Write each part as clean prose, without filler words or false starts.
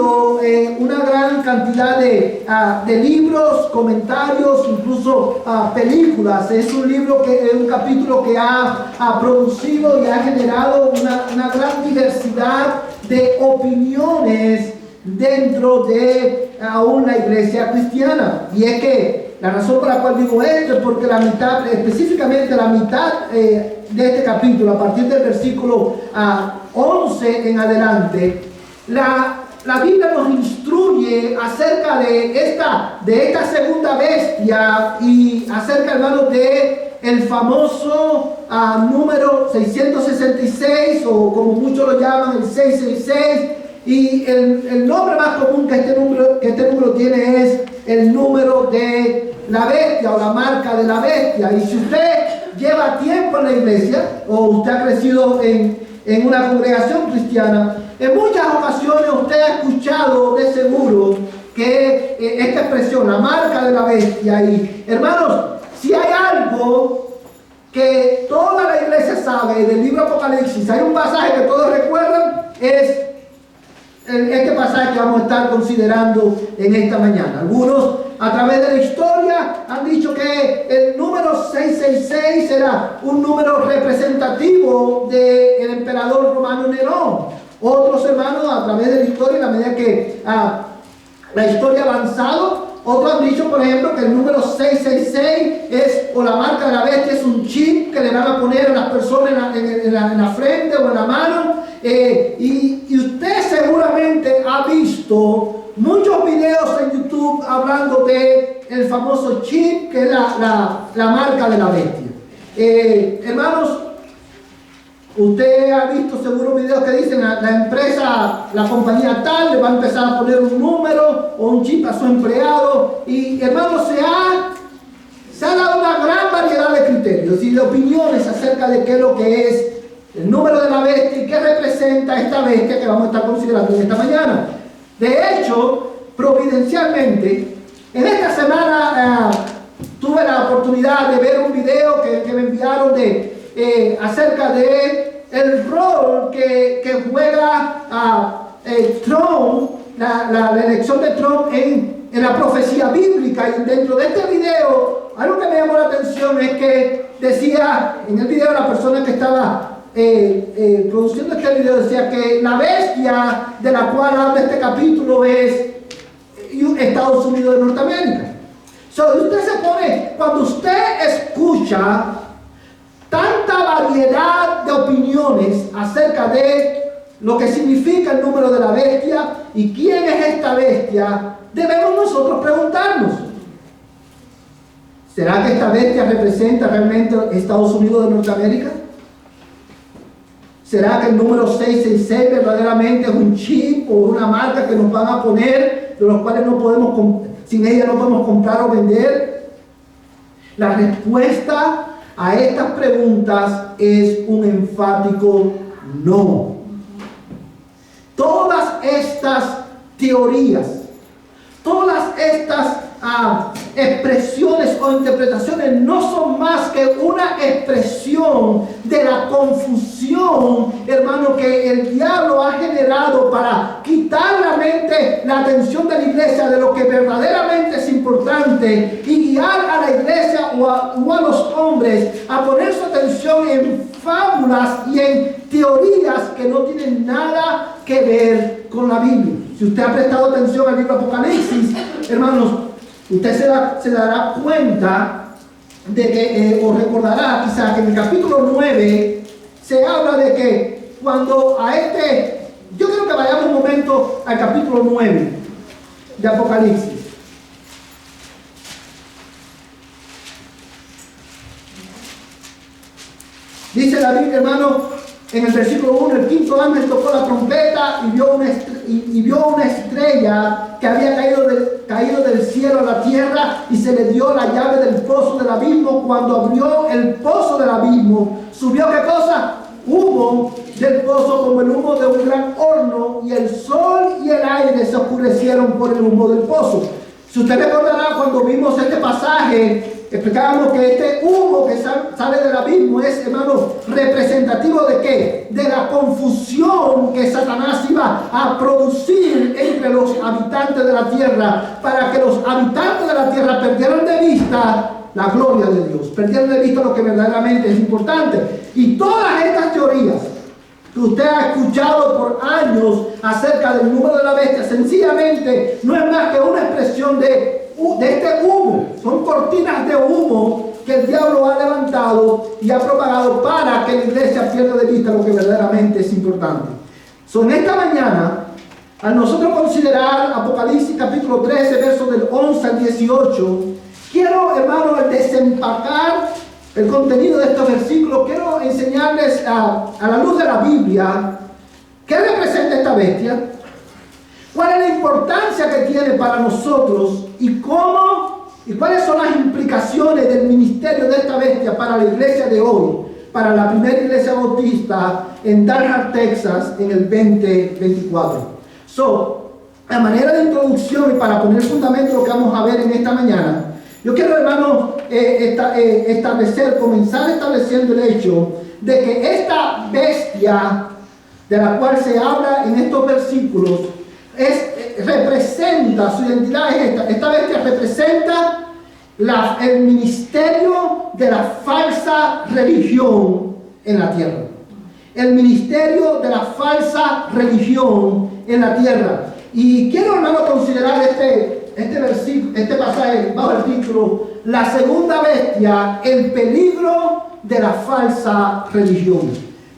habido una gran cantidad de libros, comentarios, incluso películas. Es un capítulo que ha producido y ha generado una gran diversidad de opiniones dentro de aún la iglesia cristiana. Y es que la razón por la cual digo esto es porque específicamente la mitad de este capítulo, a partir del versículo 11 en adelante, la Biblia nos instruye acerca de esta segunda bestia y acerca, hermanos, de el famoso número 666, o como muchos lo llaman, el 666. Y el nombre más común que este número tiene es el número de la bestia, o la marca de la bestia. Y si usted lleva tiempo en la iglesia, o usted ha crecido en una congregación cristiana, en muchas ocasiones usted ha escuchado de seguro que esta expresión, la marca de la bestia. Y hermanos, si hay algo que toda la iglesia sabe del libro Apocalipsis, hay un pasaje que todos recuerdan, es este pasaje que vamos a estar considerando en esta mañana. Algunos, a través de la historia, han dicho que el número 666 era un número representativo del emperador romano Nerón. Otros hermanos, a través de la historia, en la medida que la historia ha avanzado, otros han dicho, por ejemplo, que el número 666 o la marca de la bestia es un chip que le van a poner a las personas en la frente o en la mano. Y usted seguramente ha visto muchos videos en YouTube hablando de el famoso chip, que es la marca de la bestia. Hermanos, usted ha visto seguro videos que dicen la empresa, la compañía tal, le va a empezar a poner un número o un chip a su empleado. Y hermanos, se ha dado una gran variedad de criterios y de opiniones acerca de qué es lo que es el número de la bestia y qué representa esta bestia que vamos a estar considerando en esta mañana. De hecho, providencialmente, en esta semana tuve la oportunidad de ver un video que me enviaron acerca de el rol que juega Trump, la elección de Trump en la profecía bíblica. Y dentro de este video, algo que me llamó la atención es que decía, en el video, la persona que estaba produciendo este video decía que la bestia de la cual habla este capítulo es Estados Unidos de Norteamérica. Cuando usted escucha tanta variedad de opiniones acerca de lo que significa el número de la bestia y quién es esta bestia, debemos nosotros preguntarnos: ¿será que esta bestia representa realmente Estados Unidos de Norteamérica? ¿Será que el número 666 verdaderamente es un chip o una marca que nos van a poner, de los cuales sin ella no podemos comprar o vender? La respuesta a estas preguntas es un enfático no. Todas estas teorías, todas estas expresiones o interpretaciones no son más que una expresión de la confusión, hermano, que el diablo ha generado para quitar la atención de la iglesia de lo que verdaderamente es importante y guiar a la iglesia o a los hombres a poner su atención en fábulas y en teorías que no tienen nada que ver con la Biblia. Si usted ha prestado atención al libro Apocalipsis, hermanos, usted se dará cuenta de que, o recordará quizás que en el capítulo 9 se habla de que cuando yo quiero que vayamos un momento al capítulo 9 de Apocalipsis. Dice la Biblia, hermano, en el versículo 1, el quinto ángel tocó la trompeta y vio una estrella que había caído del cielo a la tierra, y se le dio la llave del pozo del abismo. Cuando abrió el pozo del abismo, subió ¿qué cosa? Humo del pozo como el humo de un gran horno, y el sol y el aire se oscurecieron por el humo del pozo. Si usted recordará, cuando vimos este pasaje explicábamos que este humo que sale del abismo es, hermano, representativo ¿de qué? De la confusión que Satanás iba a producir entre los habitantes de la tierra, para que los habitantes de la tierra perdieran de vista la gloria de Dios, perdieran de vista lo que verdaderamente es importante. Y todas estas teorías que usted ha escuchado por años acerca del número de la bestia, sencillamente no es más que una expresión de este humo. Son cortinas de humo que el diablo ha levantado y ha propagado para que la iglesia pierda de vista lo que verdaderamente es importante. En esta mañana, al nosotros considerar Apocalipsis capítulo 13, versos del 11 al 18, quiero, hermano, al desempacar el contenido de estos versículos, quiero enseñarles a la luz de la Biblia qué representa esta bestia, cuál es la importancia que tiene para nosotros y cuáles son las implicaciones del ministerio de esta bestia para la iglesia de hoy, para la primera iglesia bautista en Dalhart, Texas, en el 2024. A manera de introducción y para poner fundamento lo que vamos a ver en esta mañana, yo quiero, hermanos, comenzar estableciendo el hecho de que esta bestia de la cual se habla en estos versículos representa, su identidad es esta bestia representa el ministerio de la falsa religión en la tierra. El ministerio de la falsa religión en la tierra. Y quiero, hermano, considerar este pasaje bajo el título La segunda bestia, el peligro de la falsa religión.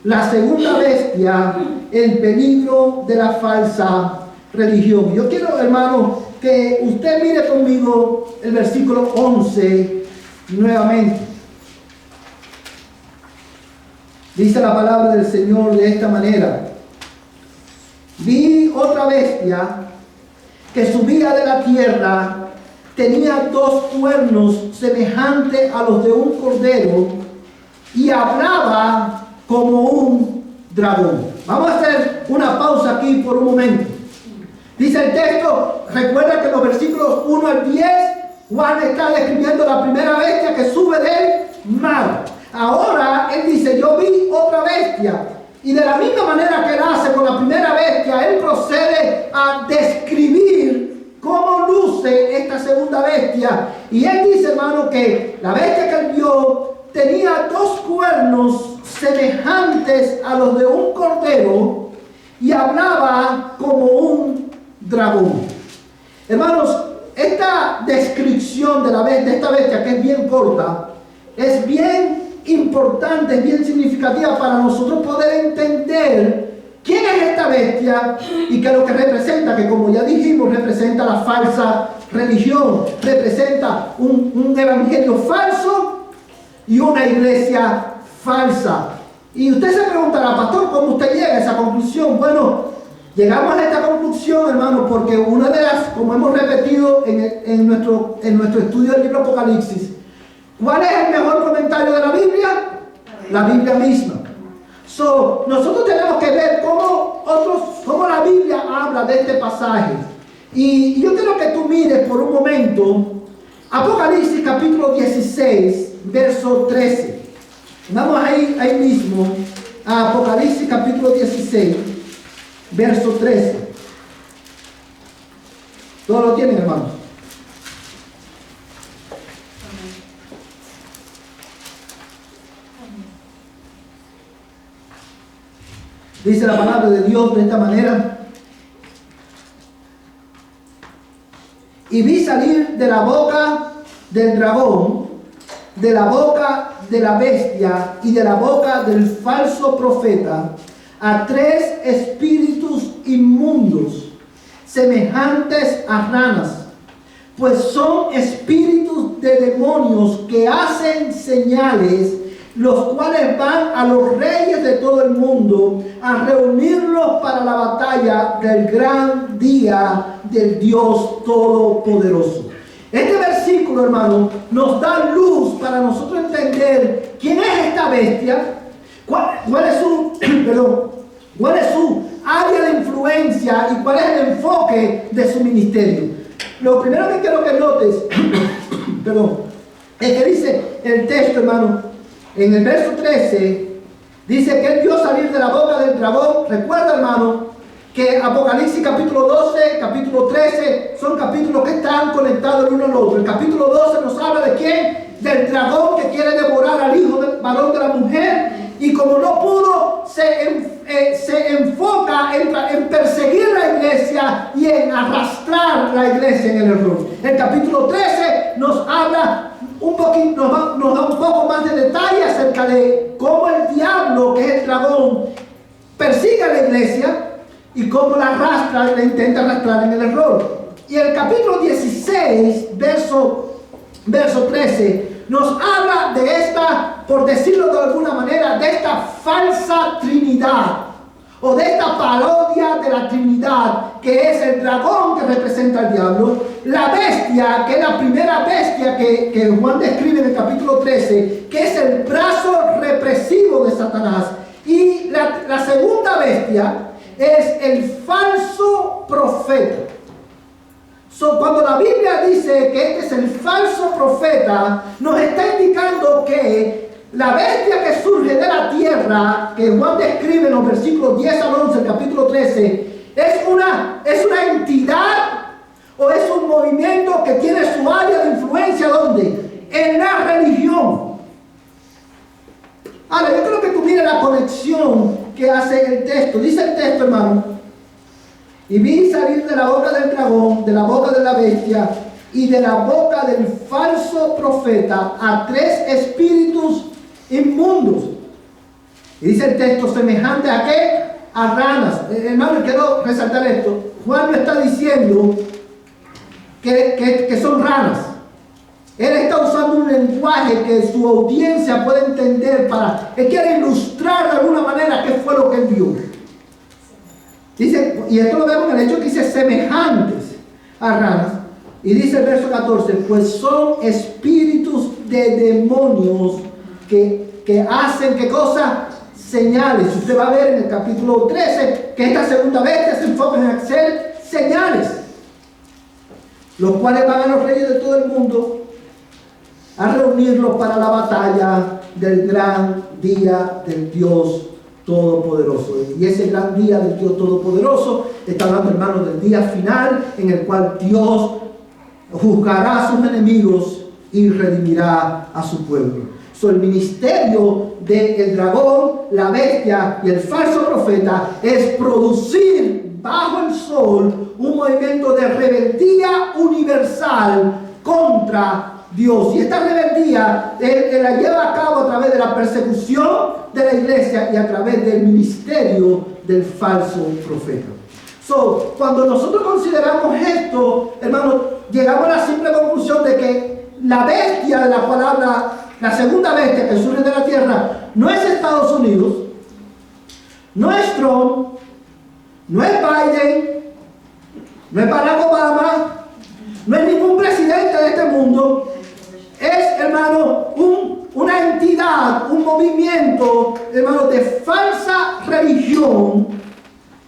La segunda bestia, el peligro de la falsa religión. Yo quiero, hermano, que usted mire conmigo el versículo 11 nuevamente. Dice la palabra del Señor de esta manera: vi otra bestia que subía de la tierra, tenía 2 cuernos semejantes a los de un cordero y hablaba como un dragón. Vamos a hacer una pausa aquí por un momento. Dice el texto, recuerda que en los versículos 1 al 10, Juan está describiendo la primera bestia que sube del mar. Ahora él dice, yo vi otra bestia. Y de la misma manera que él hace con la primera bestia, él procede a describir cómo luce esta segunda bestia. Y él dice, hermano, que la bestia que él vio tenía 2 cuernos semejantes a los de un cordero y hablaba como un dragón. Hermanos, esta descripción de esta bestia, que es bien corta, es bien importante, es bien significativa para nosotros poder entender quién es esta bestia y qué es lo que representa, que como ya dijimos, representa la falsa religión, representa un evangelio falso y una iglesia falsa. Y usted se preguntará, pastor, ¿cómo usted llega a esa conclusión? Bueno, llegamos a esta conclusión, hermano, porque una de las, como hemos repetido en nuestro estudio del libro Apocalipsis, ¿cuál es el mejor comentario de la Biblia? La Biblia misma. Nosotros tenemos que ver cómo la Biblia habla de este pasaje. Y yo quiero que tú mires por un momento Apocalipsis capítulo 16, verso 13. Vamos ahí mismo a Apocalipsis capítulo 16, verso 13. ¿Todos lo tienen, hermanos? Dice la palabra de Dios de esta manera: y vi salir de la boca del dragón, de la boca de la bestia y de la boca del falso profeta a 3 espíritus inmundos, semejantes a ranas, pues son espíritus de demonios que hacen señales, los cuales van a los reyes de todo el mundo a reunirlos para la batalla del gran día del Dios Todopoderoso. Este versículo, hermano, nos da luz para nosotros entender quién es esta bestia, cuál es su área de influencia y cuál es el enfoque de su ministerio. Lo primero que quiero que notes, Es que dice el texto, hermano, en el verso 13, dice que él vio salir de la boca del dragón. Recuerda, hermano, que Apocalipsis capítulo 12, capítulo 13, son capítulos que están conectados el uno al otro. El capítulo 12 nos habla de quién, del dragón que quiere devorar al hijo del varón de la mujer, y como no pudo, se enfoca en perseguir la iglesia y en arrastrar la iglesia en el error. El capítulo 13 nos habla un poquito, nos da un poco más de detalle acerca de cómo el diablo, que es el dragón, persigue a la iglesia y cómo la arrastra, la intenta arrastrar en el error. Y el capítulo 16, verso 13, nos habla de esta, por decirlo de alguna manera, de esta falsa trinidad, o de esta parodia de la Trinidad, que es el dragón que representa al diablo, la bestia, que es la primera bestia que Juan describe en el capítulo 13, que es el brazo represivo de Satanás, y la segunda bestia es el falso profeta. Cuando la Biblia dice que este es el falso profeta, nos está indicando que la bestia que surge de la tierra, que Juan describe en los versículos 10 al 11 del capítulo 13, es una entidad o es un movimiento que tiene su área de influencia, ¿dónde? En la religión. Ahora, yo creo que tú mires la conexión que hace el texto. Dice el texto, hermano: y vi salir de la boca del dragón, de la boca de la bestia y de la boca del falso profeta a 3 espíritus inmundos. Y dice el texto: semejante a qué? A ranas. Hermano, quiero resaltar esto. Juan no está diciendo que son ranas. Él está usando un lenguaje que su audiencia puede entender. Él quiere ilustrar de alguna manera qué fue lo que él vio. Dice, y esto lo vemos en el hecho que dice semejantes a ranas. Y dice el verso 14: pues son espíritus de demonios que hacen, ¿qué cosa? Señales. Usted va a ver en el capítulo 13 que esta segunda bestia se enfoca en hacer señales, los cuales van a los reyes de todo el mundo a reunirlos para la batalla del gran día del Dios Todopoderoso. Y ese gran día del Dios Todopoderoso está hablando, hermanos, del día final, en el cual Dios juzgará a sus enemigos y redimirá a su pueblo. El ministerio del dragón, la bestia y el falso profeta es producir bajo el sol un movimiento de rebeldía universal contra Dios. Y esta rebeldía él la lleva a cabo a través de la persecución de la iglesia y a través del ministerio del falso profeta. Cuando nosotros consideramos esto, hermanos, llegamos a la simple conclusión de que la bestia de la cual habla, la segunda bestia que surge de la tierra, no es Estados Unidos, no es Trump, no es Biden, no es Barack Obama, no es ningún presidente de este mundo. Es, hermano, una entidad, un movimiento, hermano, de falsa religión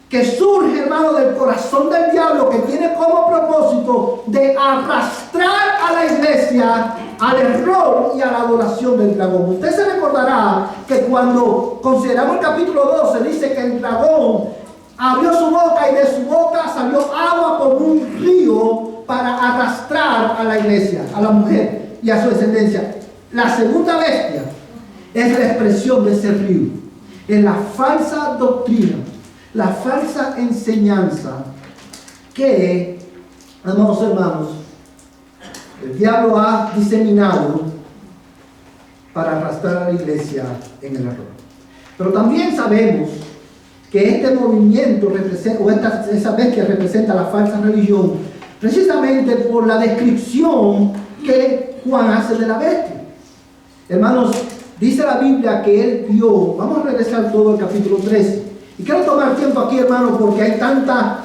que surge, hermano, del corazón del diablo, que tiene como propósito de arrastrar a la iglesia al error y a la adoración del dragón. Usted se recordará que cuando consideramos el capítulo 12, dice que el dragón abrió su boca y de su boca salió agua como un río para arrastrar a la iglesia, a la mujer y a su descendencia. La segunda bestia es la expresión de ese río, es la falsa doctrina, la falsa enseñanza que, amados hermanos, el diablo ha diseminado para arrastrar a la iglesia en el error. Pero también sabemos que este movimiento representa, o esa bestia representa la falsa religión, precisamente por la descripción que Juan hace de la bestia. Hermanos, dice la Biblia que él vio, vamos a regresar todo al capítulo 13, y quiero tomar tiempo aquí, hermano, porque hay tanta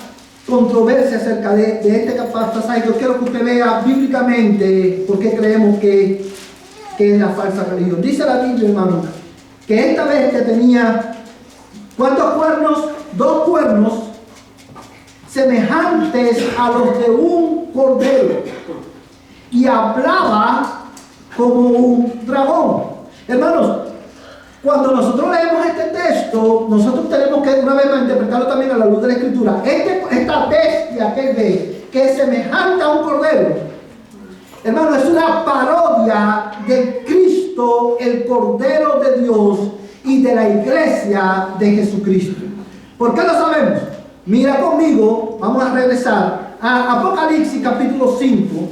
controversia acerca de este pasaje. Yo quiero que usted vea bíblicamente por qué creemos que es la falsa religión. Dice la Biblia, hermano, que esta bestia tenía, ¿cuántos cuernos? 2 cuernos semejantes a los de un cordero, y hablaba como un dragón. Hermanos, cuando nosotros leemos este texto, nosotros tenemos que una vez más interpretarlo también a la luz de la Escritura. Esta bestia que ve, que es semejante a un cordero, hermano, es una parodia de Cristo, el Cordero de Dios, y de la iglesia de Jesucristo. ¿Por qué lo sabemos? Mira conmigo, vamos a regresar a Apocalipsis capítulo 5.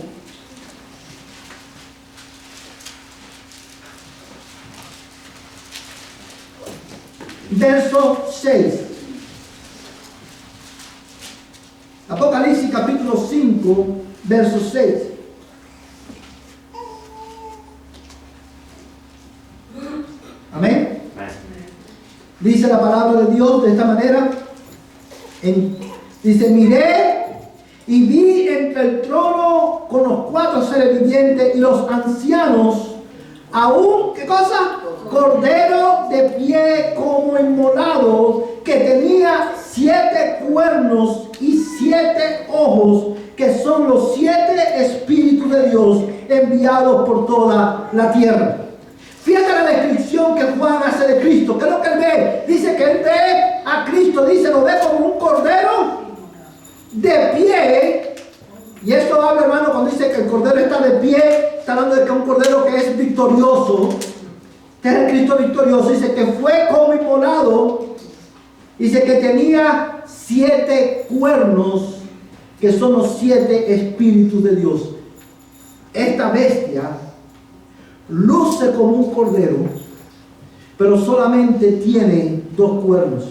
Verso 6. Apocalipsis capítulo 5, verso 6. Amén. Dice la palabra de Dios de esta manera. Dice, miré y vi entre el trono con los 4 seres vivientes y los ancianos a un, ¿qué cosa? Cordero de pie como inmolado, que tenía 7 cuernos y 7 ojos, que son los 7 espíritus de Dios enviados por toda la tierra. Fíjate la descripción que Juan hace de Cristo. ¿Qué es lo que él ve? Dice que él ve a Cristo, dice, lo ve como un cordero de pie. Y esto habla, hermano, cuando dice que el cordero está de pie, está hablando de que un cordero que es victorioso, que es el Cristo victorioso. Dice que fue como inmolado. Dice que tenía 7 cuernos, que son los 7 espíritus de Dios. Esta bestia luce como un cordero, pero solamente tiene 2 cuernos.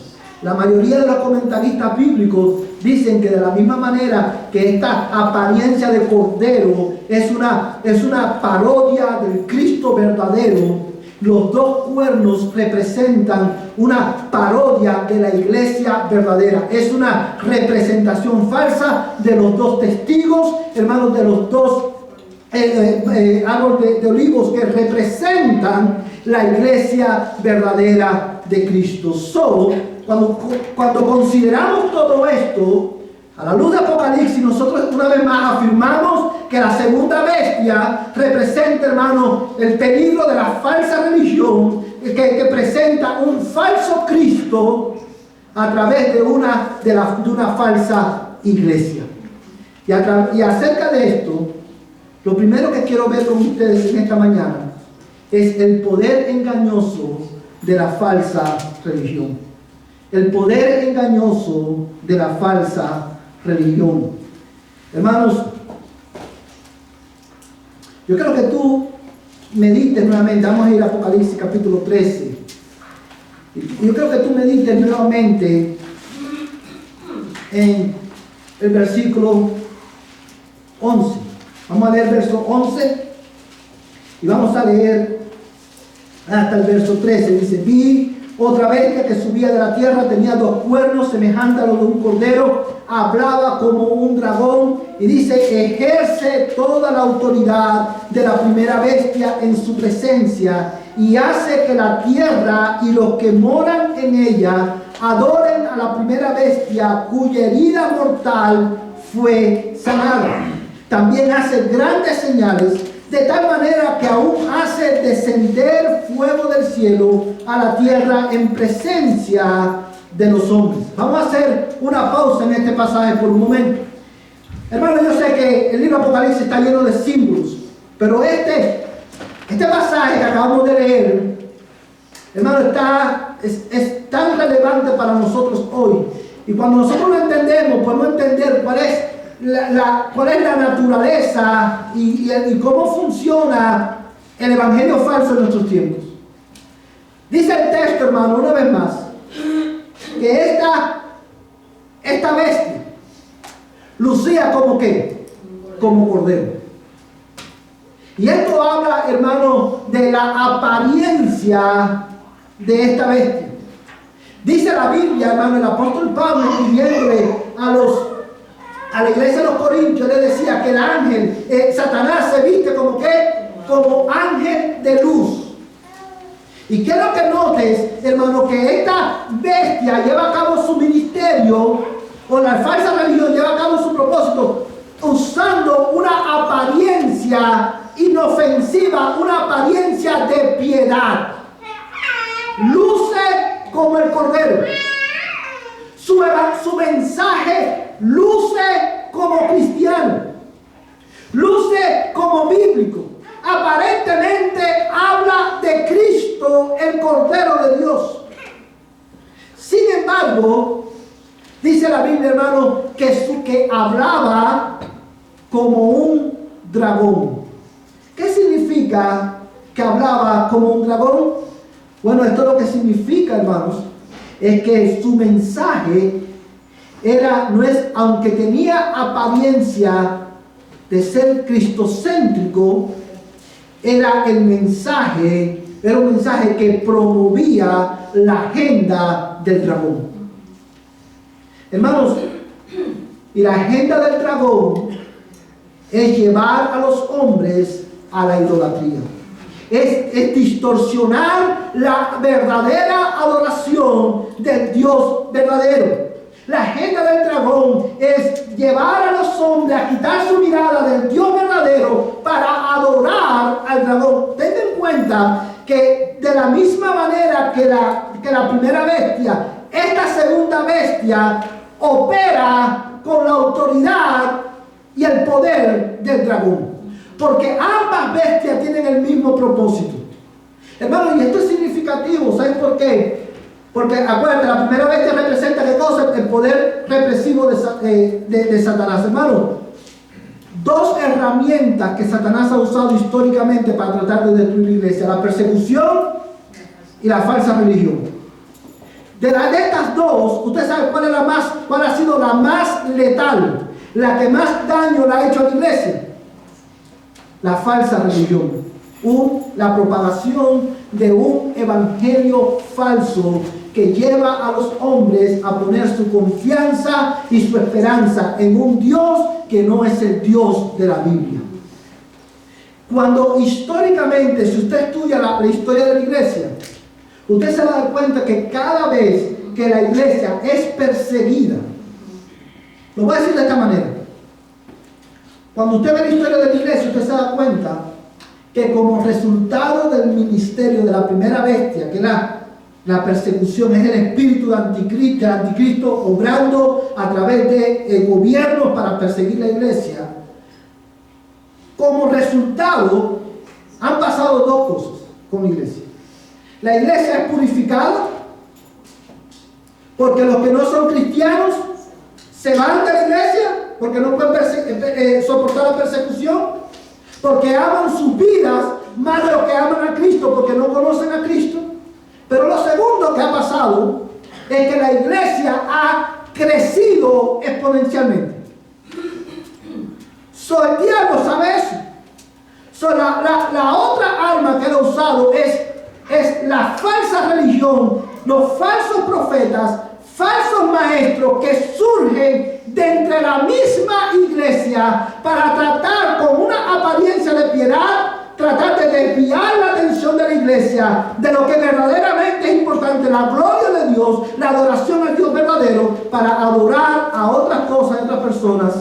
La mayoría de los comentaristas bíblicos dicen que de la misma manera que esta apariencia de cordero es una parodia del Cristo verdadero, los 2 cuernos representan una parodia de la iglesia verdadera. Es una representación falsa de los 2 testigos, hermanos, de los 2 árboles de olivos que representan la iglesia verdadera de Cristo. Cuando consideramos todo esto, a la luz de Apocalipsis, nosotros una vez más afirmamos que la segunda bestia representa, hermano, el peligro de la falsa religión, que presenta un falso Cristo a través de una falsa iglesia. Y acerca de esto, lo primero que quiero ver con ustedes en esta mañana es el poder engañoso de la falsa religión. El poder engañoso de la falsa religión. Hermanos, yo quiero que tú medites nuevamente. Vamos a ir a Apocalipsis capítulo 13. Yo creo que tú medites nuevamente en el versículo 11. Vamos a leer el verso 11 y vamos a leer hasta el verso 13. Dice, vi otra bestia que subía de la tierra, tenía 2 cuernos semejantes a los de un cordero, hablaba como un dragón y dice, ejerce toda la autoridad de la primera bestia en su presencia y hace que la tierra y los que moran en ella adoren a la primera bestia cuya herida mortal fue sanada. También hace grandes señales, de tal manera que aún hace descender fuego del cielo a la tierra en presencia de los hombres. Vamos a hacer una pausa en este pasaje por un momento. Hermano, yo sé que el libro de Apocalipsis está lleno de símbolos, pero este pasaje que acabamos de leer, hermano, es tan relevante para nosotros hoy. Y cuando nosotros lo entendemos, podemos entender cuál es la naturaleza y cómo funciona el evangelio falso en nuestros tiempos. Dice el texto, hermano, una vez más, que esta bestia lucía como ¿qué? Como cordero. Y esto habla, hermano, de la apariencia de esta bestia. Dice la Biblia, hermano, el apóstol Pablo, escribiéndole a la iglesia de los Corintios, le decía que el ángel, Satanás, se viste como ¿qué? Como ángel de luz. Y quiero que notes, hermano, que esta bestia lleva a cabo su ministerio, o la falsa religión lleva a cabo su propósito, usando una apariencia inofensiva, una de piedad. Luce como el Cordero. Su mensaje luce como cristiano. Luce como bíblico. Aparentemente habla de Cristo, el Cordero de Dios. Sin embargo, dice la Biblia, hermano, que hablaba como un dragón. ¿Qué significa que hablaba como un dragón? Bueno, esto lo que significa, hermanos, es que su mensaje aunque tenía apariencia de ser cristocéntrico, era un mensaje que promovía la agenda del dragón. Hermanos, y la agenda del dragón es llevar a los hombres a la idolatría. Es distorsionar la verdadera adoración del Dios verdadero. La agenda del dragón es llevar a los hombres a quitar su mirada del Dios verdadero para adorar al dragón. Ten en cuenta que de la misma manera que la primera bestia, esta segunda bestia opera con la autoridad y el poder del dragón. Porque ambas bestias tienen el mismo propósito. Hermano, y esto es significativo. ¿Saben por qué? Porque acuérdate, la primera bestia representa ¿qué cosa? El poder represivo de Satanás. Hermano, dos herramientas que Satanás ha usado históricamente para tratar de destruir la iglesia: la persecución y la falsa religión. De estas dos, usted sabe cuál ha sido la más letal, la que más daño le ha hecho a la iglesia. La falsa religión, la propagación de un evangelio falso que lleva a los hombres a poner su confianza y su esperanza en un Dios que no es el Dios de la Biblia. Cuando históricamente, si usted estudia la historia de la iglesia, usted se va a dar cuenta que cada vez que la iglesia es perseguida, lo voy a decir de esta manera. Cuando usted ve la historia de la iglesia, usted se da cuenta que como resultado del ministerio de la primera bestia, que es la persecución, es el espíritu del anticristo obrando a través de gobiernos para perseguir la iglesia, como resultado han pasado dos cosas con la iglesia. La iglesia es purificada porque los que no son cristianos se van de la iglesia porque no pueden soportar la persecución, porque aman sus vidas más de lo que aman a Cristo, porque no conocen a Cristo. Pero lo segundo que ha pasado es que la iglesia ha crecido exponencialmente. El diablo sabe eso. La otra arma que él ha usado es la falsa religión, los falsos profetas, falsos maestros que surgen de entre la misma iglesia para tratar con una apariencia de piedad, tratar de desviar la atención de la iglesia de lo que verdaderamente es importante, la gloria de Dios, la adoración al Dios verdadero, para adorar a otras cosas, a otras personas,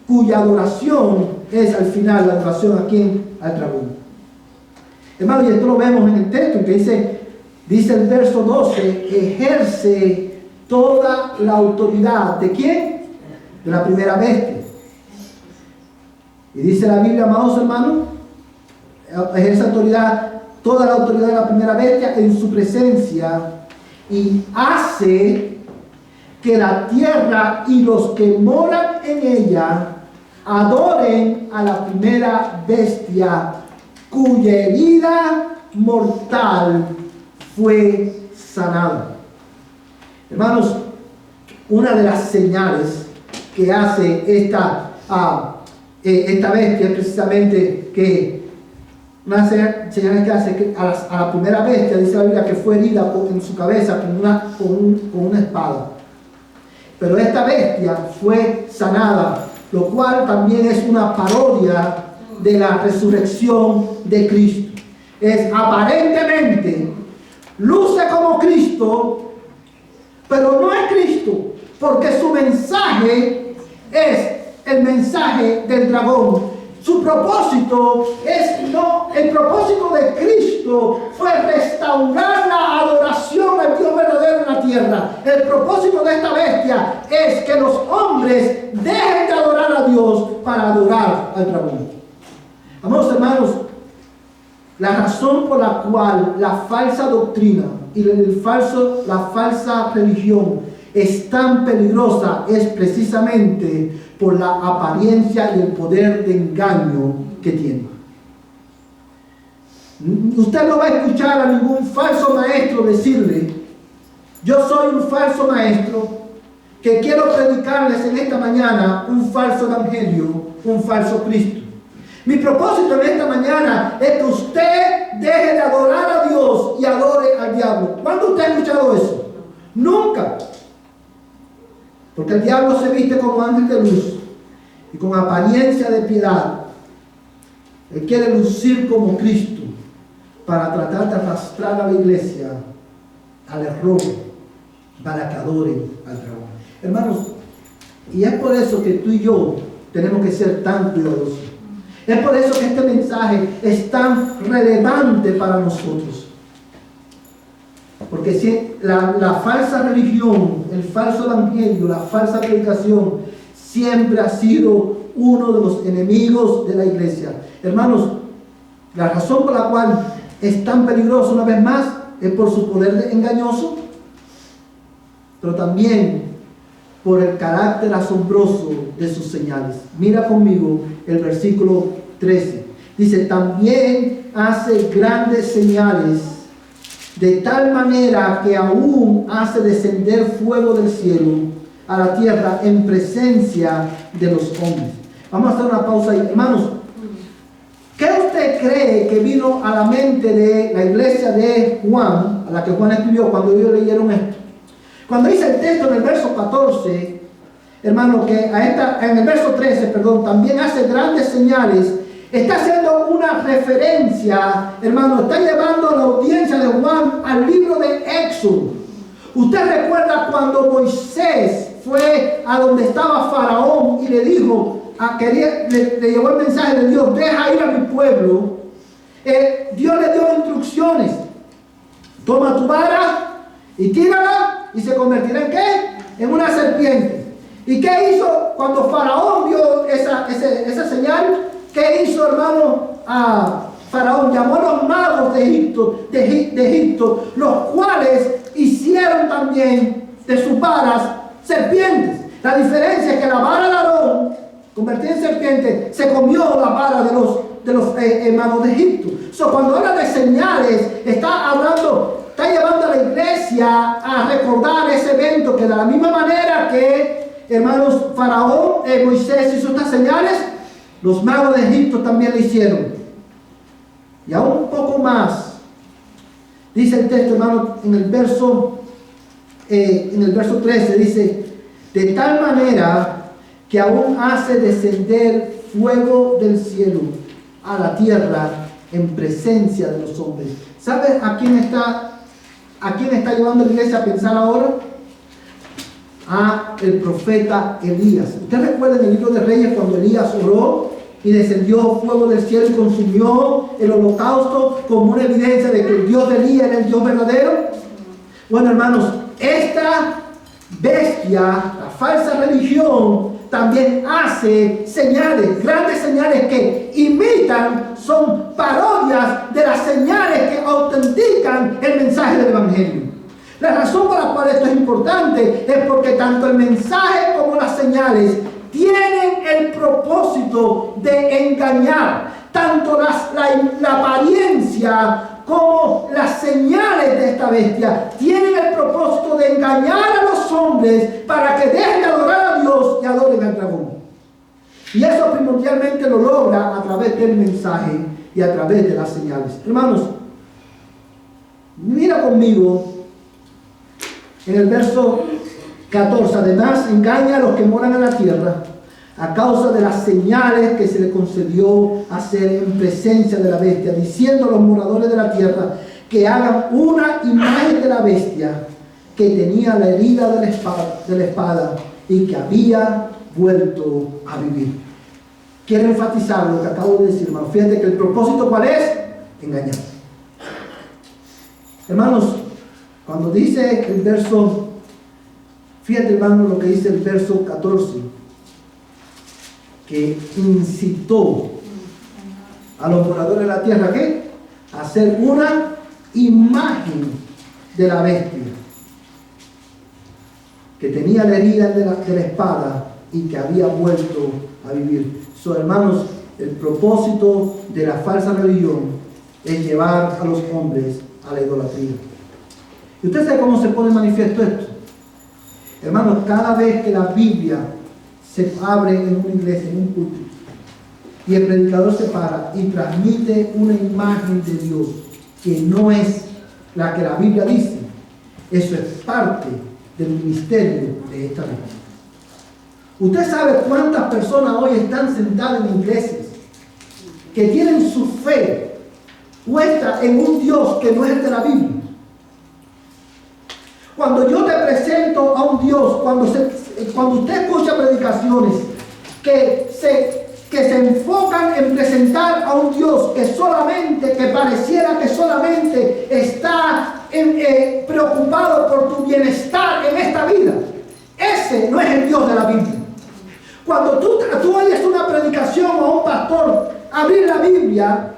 cuya adoración es al final la adoración a quién, al dragón. Hermano, y esto lo vemos en el texto que dice el verso 12, ejerce toda la autoridad. ¿De quién? De la primera bestia. Y dice la Biblia, amados hermanos, ejerce toda la autoridad de la primera bestia en su presencia y hace que la tierra y los que moran en ella adoren a la primera bestia, cuya herida mortal fue sanada. Hermanos, una de las señales que hace esta bestia es precisamente que una señal que hace que a la primera bestia, dice la Biblia, que fue herida en su cabeza con una espada. Pero esta bestia fue sanada, lo cual también es una parodia de la resurrección de Cristo. Aparentemente luce como Cristo, pero no es Cristo, porque su mensaje es el mensaje del dragón. Su Su propósito el propósito de Cristo fue restaurar la adoración al Dios verdadero en la tierra. El propósito de esta bestia es que los hombres dejen de adorar a Dios para adorar al dragón. Amados hermanos, la razón por la cual la falsa doctrina y la falsa religión es tan peligrosa es precisamente por la apariencia y el poder de engaño que tiene. Usted no va a escuchar a ningún falso maestro decirle: yo soy un falso maestro que quiero predicarles en esta mañana un falso evangelio, un falso Cristo. Mi propósito en esta mañana es que usted deje de adorar a Dios y adore al diablo. ¿Cuándo usted ha escuchado eso? Nunca. Porque el diablo se viste como ángel de luz y con apariencia de piedad. Él quiere lucir como Cristo para tratar de arrastrar a la iglesia al error, para que adoren al dragón. Hermanos, y es por eso que tú y yo tenemos que ser tan cuidadosos. Es por eso que este mensaje es tan relevante para nosotros. Porque si la falsa religión, el falso evangelio, la falsa predicación siempre ha sido uno de los enemigos de la iglesia. Hermanos, la razón por la cual es tan peligroso una vez más es por su poder engañoso, pero también por el carácter asombroso de sus señales. Mira conmigo el versículo 13. Dice: también hace grandes señales, de tal manera que aún hace descender fuego del cielo a la tierra en presencia de los hombres. Vamos a hacer una pausa ahí. Hermanos, ¿qué usted cree que vino a la mente de la iglesia de Juan, a la que Juan escribió cuando ellos leyeron esto? Cuando dice el texto en el verso 14, hermano, que en el verso 13, perdón, también hace grandes señales, está haciendo una referencia, hermano, está llevando a la audiencia de Juan al libro de Éxodo. Usted recuerda cuando Moisés fue a donde estaba Faraón y le dijo, le llevó el mensaje de Dios: deja ir a mi pueblo. Dios le dio instrucciones: toma tu vara y tírala, y se convertirá ¿en qué? En una serpiente. ¿Y qué hizo cuando Faraón vio esa señal? ¿Qué hizo, hermano? Faraón llamó a los magos de Egipto, los cuales hicieron también de sus varas serpientes. La diferencia es que la vara de Aarón, convertida en serpiente, se comió la vara de los magos de Egipto. Cuando habla de señales, está llevando a la iglesia a recordar ese evento, que de la misma manera que, hermanos, Faraón, Moisés hizo estas señales, los magos de Egipto también lo hicieron. Y aún un poco más, dice el texto, hermano, en el verso 13, dice: de tal manera que aún hace descender fuego del cielo a la tierra en presencia de los hombres. ¿Sabe a quién está llevando la iglesia a pensar ahora? A el profeta Elías. ¿Usted recuerda en el libro de Reyes cuando Elías oró y descendió fuego del cielo y consumió el holocausto como una evidencia de que el Dios de Elías era el Dios verdadero? Bueno, hermanos, esta bestia, la falsa religión, también hace señales, grandes señales que imitan, son parodias de las señales que autentican el mensaje del evangelio. La razón por la cual esto es importante es porque tanto el mensaje como las señales tienen el propósito de engañar. Tanto la apariencia como las señales de esta bestia tienen el propósito de engañar a los hombres para que dejen de adorar a Dios y adoren al dragón. Y eso primordialmente lo logra a través del mensaje y a través de las señales. Hermanos, mira conmigo en el verso 14. Además, engaña a los que moran en la tierra a causa de las señales que se le concedió hacer en presencia de la bestia, diciendo a los moradores de la tierra que hagan una imagen de la bestia que tenía la herida de la espada y que había vuelto a vivir. quiero enfatizar lo que acabo de decir, hermano. Fíjate que el propósito, ¿cuál es? Engañar. Hermanos, cuando dice el verso, fíjate, hermano, lo que dice el verso 14, que incitó a los moradores de la tierra, ¿qué? A hacer una imagen de la bestia, que tenía la herida de la espada y que había vuelto a vivir. Hermanos, el propósito de la falsa religión es llevar a los hombres a la idolatría. ¿Y usted sabe cómo se pone manifiesto esto? Hermanos, cada vez que la Biblia se abre en una iglesia, en un culto, y el predicador se para y transmite una imagen de Dios que no es la que la Biblia dice, eso es parte del ministerio de esta Biblia. Usted sabe cuántas personas hoy están sentadas en iglesias que tienen su fe puesta en un Dios que no es el de la Biblia. Cuando yo te presento a un Dios, cuando usted escucha predicaciones que se enfocan en presentar a un Dios que pareciera que solamente está preocupado por tu bienestar en esta vida, ese no es el Dios de la Biblia. Cuando tú oyes una predicación o a un pastor abrir la Biblia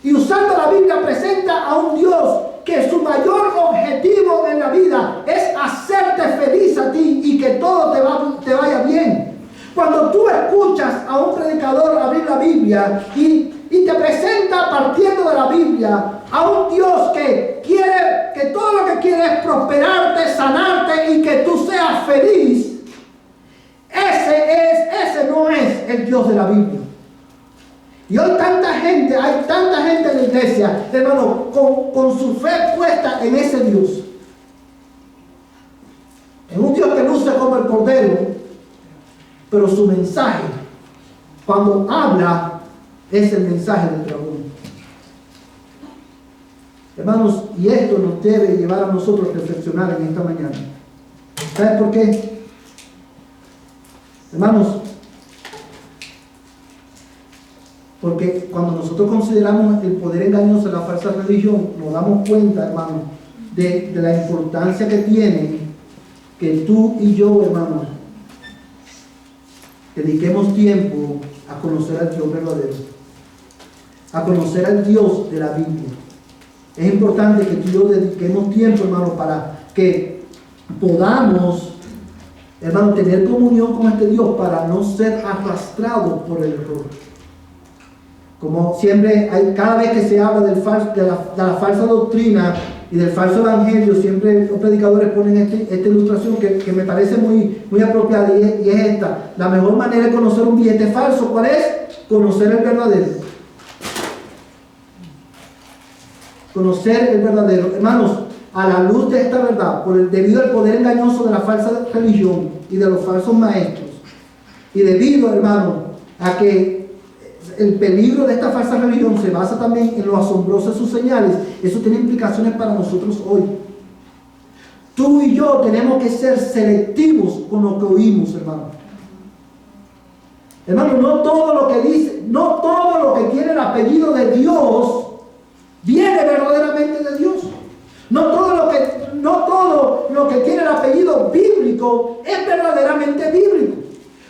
y usando la Biblia presenta a un Dios que su mayor objetivo en la vida es hacerte feliz a ti y que todo te vaya bien. Cuando tú escuchas a un predicador abrir la Biblia y te presenta partiendo de la Biblia a un Dios que todo lo que quiere es prosperarte, sanarte y que tú seas feliz, ese no es el Dios de la Biblia. Y hoy hay tanta gente en la iglesia, hermano, con su fe puesta en ese Dios. En un Dios que luce como el Cordero, pero su mensaje, cuando habla, es el mensaje del dragón. Hermanos, y esto nos debe llevar a nosotros a reflexionar en esta mañana. ¿Sabes por qué? Hermanos, porque cuando nosotros consideramos el poder engañoso de la falsa religión, nos damos cuenta, hermanos, de la importancia que tiene que tú y yo, hermanos, dediquemos tiempo a conocer al Dios verdadero, a conocer al Dios de la Biblia. Es importante que tú y yo dediquemos tiempo, hermanos, para que podamos, hermano, tener comunión con este Dios para no ser arrastrados por el error. Como siempre, cada vez que se habla de la falsa doctrina y del falso evangelio, siempre los predicadores ponen esta ilustración que me parece muy, muy apropiada y es esta. La mejor manera de conocer un billete falso, ¿cuál es? Conocer el verdadero. Conocer el verdadero. Hermanos, a la luz de esta verdad, debido al poder engañoso de la falsa religión y de los falsos maestros, y debido, hermano, a que el peligro de esta falsa religión se basa también en lo asombroso de sus señales, eso tiene implicaciones para nosotros hoy. Tú y yo tenemos que ser selectivos con lo que oímos, hermano. Hermano, no todo lo que tiene el apellido de Dios viene verdaderamente de Dios. No todo lo que tiene el apellido bíblico es verdaderamente bíblico.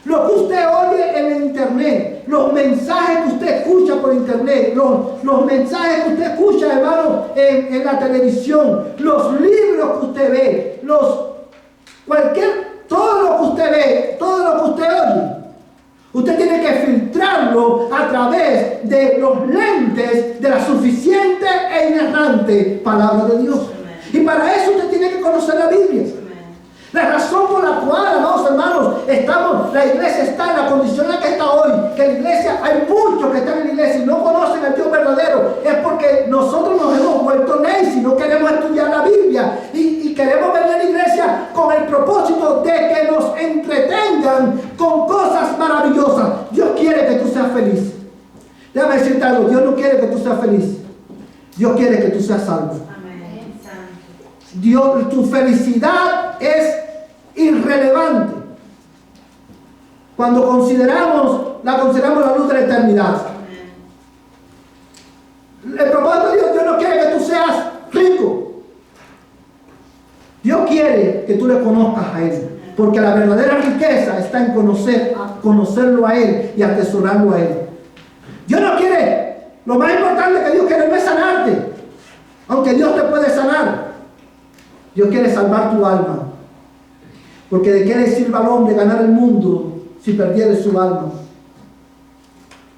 Lo que usted oye en internet, los mensajes que usted escucha por internet, los mensajes que usted escucha, hermano, en la televisión, los libros que usted ve, todo lo que usted ve, todo lo que usted oye, usted tiene que filtrarlo a través de los lentes de la suficiente e inerrante palabra de Dios. Y para eso usted tiene que conocer la Biblia. La razón por la cual, hermanos, la iglesia está en la condición en la que está hoy, que la iglesia, hay muchos que están en la iglesia y no conocen al Dios verdadero, es porque nosotros nos hemos vuelto lazy, no queremos estudiar la Biblia y queremos venir a la iglesia con el propósito de que nos entretengan con cosas maravillosas. Dios quiere que tú seas feliz. Déjame decirte algo, Dios no quiere que tú seas feliz, Dios quiere que tú seas salvo. Dios, tu felicidad es irrelevante cuando consideramos la consideramos la luz de la eternidad. El propósito de Dios no quiere que tú seas rico. Dios quiere que tú le conozcas a Él. Porque la verdadera riqueza está en conocerlo a Él y atesorarlo a Él. Dios no quiere, lo más importante que Dios quiere no es sanarte. Aunque Dios te puede sanar. Dios quiere salvar tu alma. Porque de qué le sirve al hombre ganar el mundo si perdiere su alma.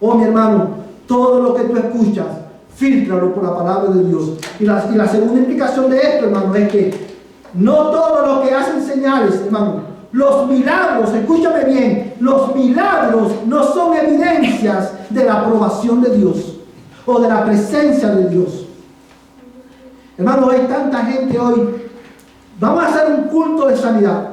Oh mi hermano, todo lo que tú escuchas, fíltralo por la palabra de Dios. Y la segunda implicación de esto, hermano, es que no todo lo que hacen señales, hermano, los milagros, escúchame bien, los milagros no son evidencias de la aprobación de Dios o de la presencia de Dios. Hermano, hay tanta gente hoy. Vamos a hacer un culto de sanidad.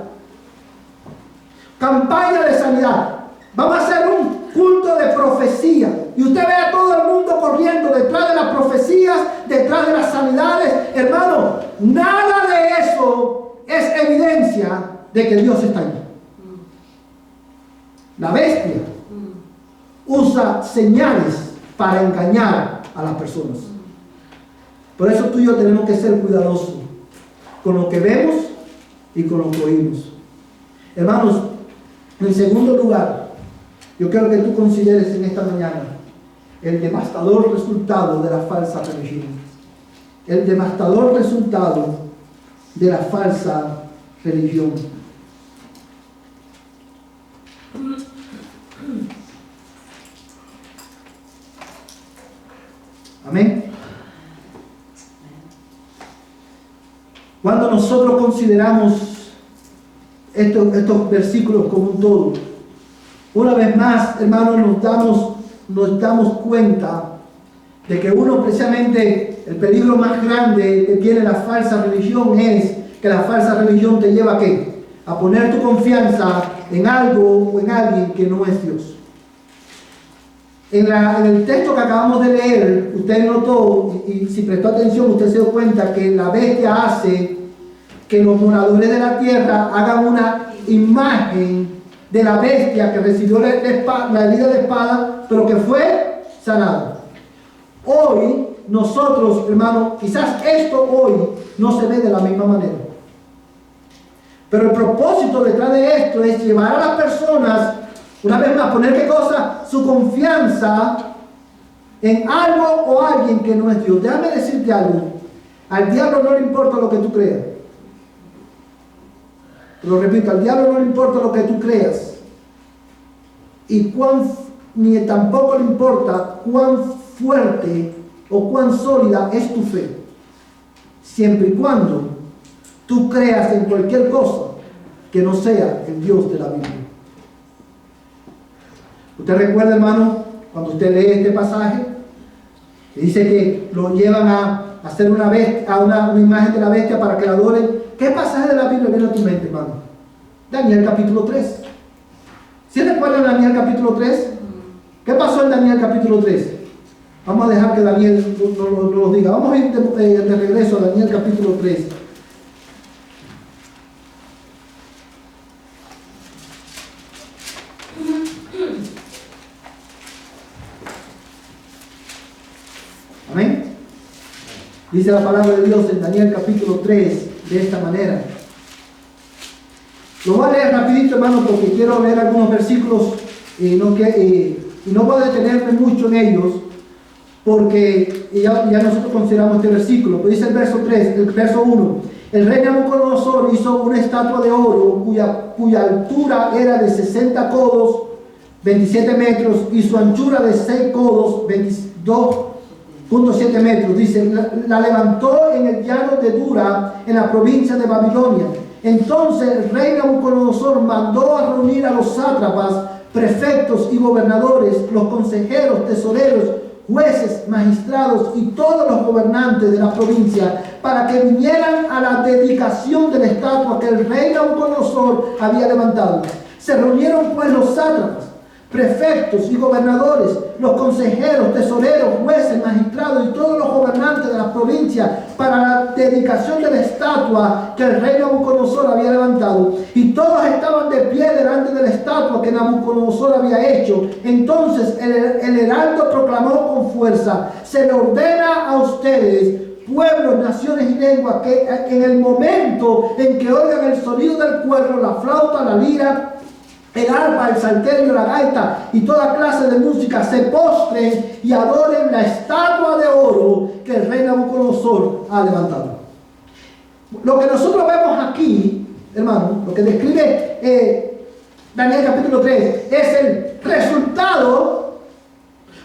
Campaña de sanidad. Vamos a hacer un culto de profecía. Y usted ve a todo el mundo corriendo detrás de las profecías, detrás de las sanidades. Hermano, nada de eso es evidencia de que Dios está allí. La bestia usa señales para engañar a las personas. Por eso tú y yo tenemos que ser cuidadosos con lo que vemos y con lo que oímos. Hermanos, en segundo lugar, yo quiero que tú consideres en esta mañana el devastador resultado de la falsa religión. El devastador resultado de la falsa religión. Amén. Cuando nosotros consideramos estos versículos como un todo, una vez más, hermanos, nos damos cuenta de que precisamente, el peligro más grande que tiene la falsa religión es que la falsa religión te lleva ¿a qué? A poner tu confianza en algo o en alguien que no es Dios. En el texto que acabamos de leer, usted notó, y si prestó atención, usted se dio cuenta que la bestia hace que los moradores de la tierra hagan una imagen de la bestia que recibió la herida de espada, pero que fue sanada. Hoy, nosotros, hermanos, quizás esto hoy no se ve de la misma manera. Pero el propósito detrás de esto es llevar a las personas, una vez más, poner ¿qué cosa? Su confianza en algo o alguien que no es Dios. Déjame decirte algo. Al diablo no le importa lo que tú creas. Lo repito, al diablo no le importa lo que tú creas. Ni tampoco le importa cuán fuerte o cuán sólida es tu fe. Siempre y cuando tú creas en cualquier cosa que no sea el Dios de la Biblia. ¿Usted recuerda, hermano, cuando usted lee este pasaje? Que dice que lo llevan a hacer una imagen de la bestia para que la adoren. ¿Qué pasaje de la Biblia viene a tu mente, hermano? Daniel capítulo 3. ¿Sí recuerdan Daniel capítulo 3? ¿Qué pasó en Daniel capítulo 3? Vamos a dejar que Daniel nos lo diga. Vamos a ir de regreso a Daniel capítulo 3. Amén. Dice la palabra de Dios en Daniel capítulo 3 de esta manera. Lo voy a leer rapidito, hermano, porque quiero leer algunos versículos y no voy a detenerme mucho en ellos, porque ya nosotros consideramos este versículo. Pero dice el verso 1. El rey Nabucodonosor hizo una estatua de oro cuya altura era de 60 codos, 27 metros, y su anchura de 6 codos, 22.7 metros. Dice, la levantó en el llano de Dura, en la provincia de Babilonia. Entonces el rey Nabucodonosor mandó a reunir a los sátrapas, prefectos y gobernadores, los consejeros, tesoreros, jueces, magistrados y todos los gobernantes de la provincia, para que vinieran a la dedicación de la estatua que el rey Nabucodonosor había levantado. Se reunieron pues los sátrapas, prefectos y gobernadores, los consejeros, tesoreros, jueces, magistrados y todos los gobernantes de las provincias para la dedicación de la estatua que el rey Nabucodonosor había levantado. Y todos estaban de pie delante de la estatua que Nabucodonosor había hecho. Entonces el heraldo proclamó con fuerza: se le ordena a ustedes, pueblos, naciones y lenguas, que en el momento en que oigan el sonido del cuerno, la flauta, la lira, el arpa, el salterio, la gaita y toda clase de música, se postren y adoren la estatua de oro que el rey Nabucodonosor ha levantado. Lo que nosotros vemos aquí, hermano, lo que describe Daniel capítulo 3, es el resultado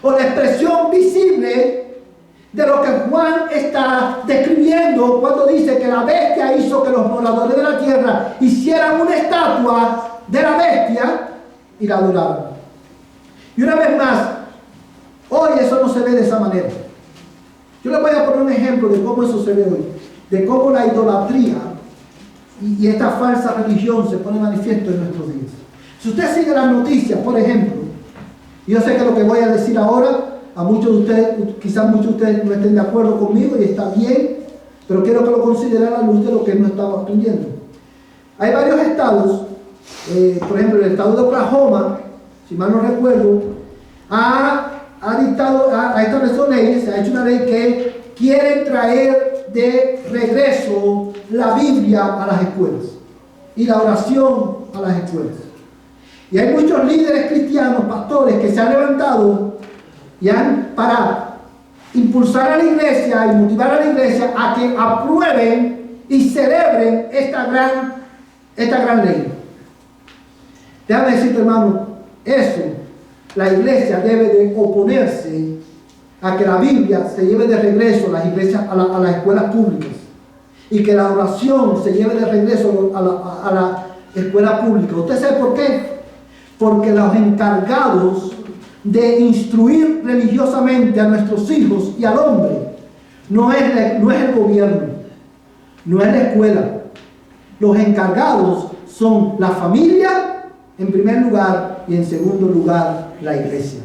o la expresión visible de lo que Juan está describiendo cuando dice que la bestia hizo que los moradores de la tierra hicieran una estatua de la bestia y la adoraron. Y una vez más, hoy eso no se ve de esa manera. Yo les voy a poner un ejemplo de cómo eso se ve hoy, de cómo la idolatría y esta falsa religión se pone manifiesto en nuestros días. Si usted sigue las noticias, por ejemplo, y yo sé que lo que voy a decir ahora, a muchos de ustedes, quizás muchos de ustedes no estén de acuerdo conmigo y está bien, pero quiero que lo consideren a la luz de lo que no estamos aprendiendo. Hay varios estados, por ejemplo el estado de Oklahoma, si mal no recuerdo, ha establecido leyes, se ha hecho una ley que quiere traer de regreso la Biblia a las escuelas y la oración a las escuelas. Y hay muchos líderes cristianos, pastores, que se han levantado para impulsar a la iglesia y motivar a la iglesia a que aprueben y celebren esta gran ley. Déjame decirte, hermano, eso, la iglesia debe de oponerse a que la Biblia se lleve de regreso a las iglesias, a las escuelas públicas, y que la oración se lleve de regreso a la escuela pública. ¿Usted sabe por qué? Porque los encargados de instruir religiosamente a nuestros hijos y al hombre no es el gobierno, no es la escuela. Los encargados son la familia en primer lugar y en segundo lugar la iglesia.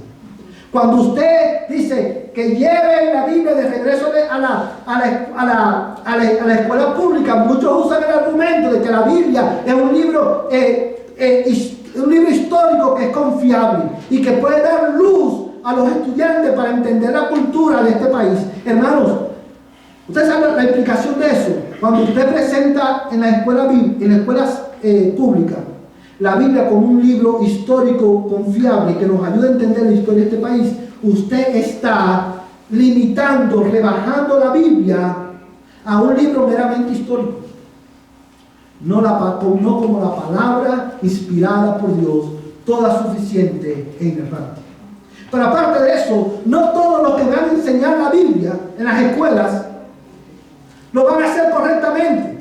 Cuando usted dice que lleven la Biblia de regreso a la escuela pública, muchos usan el argumento de que la Biblia es un libro histórico que es confiable y que puede dar luz a los estudiantes para entender la cultura de este país. Hermanos, usted sabe la implicación de eso. Cuando usted presenta en las escuelas públicas la Biblia como un libro histórico confiable que nos ayuda a entender la historia de este país, usted está limitando, rebajando la Biblia a un libro meramente histórico, no como la palabra inspirada por Dios, toda suficiente e inerrante. Pero aparte de eso, no todos los que van a enseñar la Biblia en las escuelas lo van a hacer correctamente.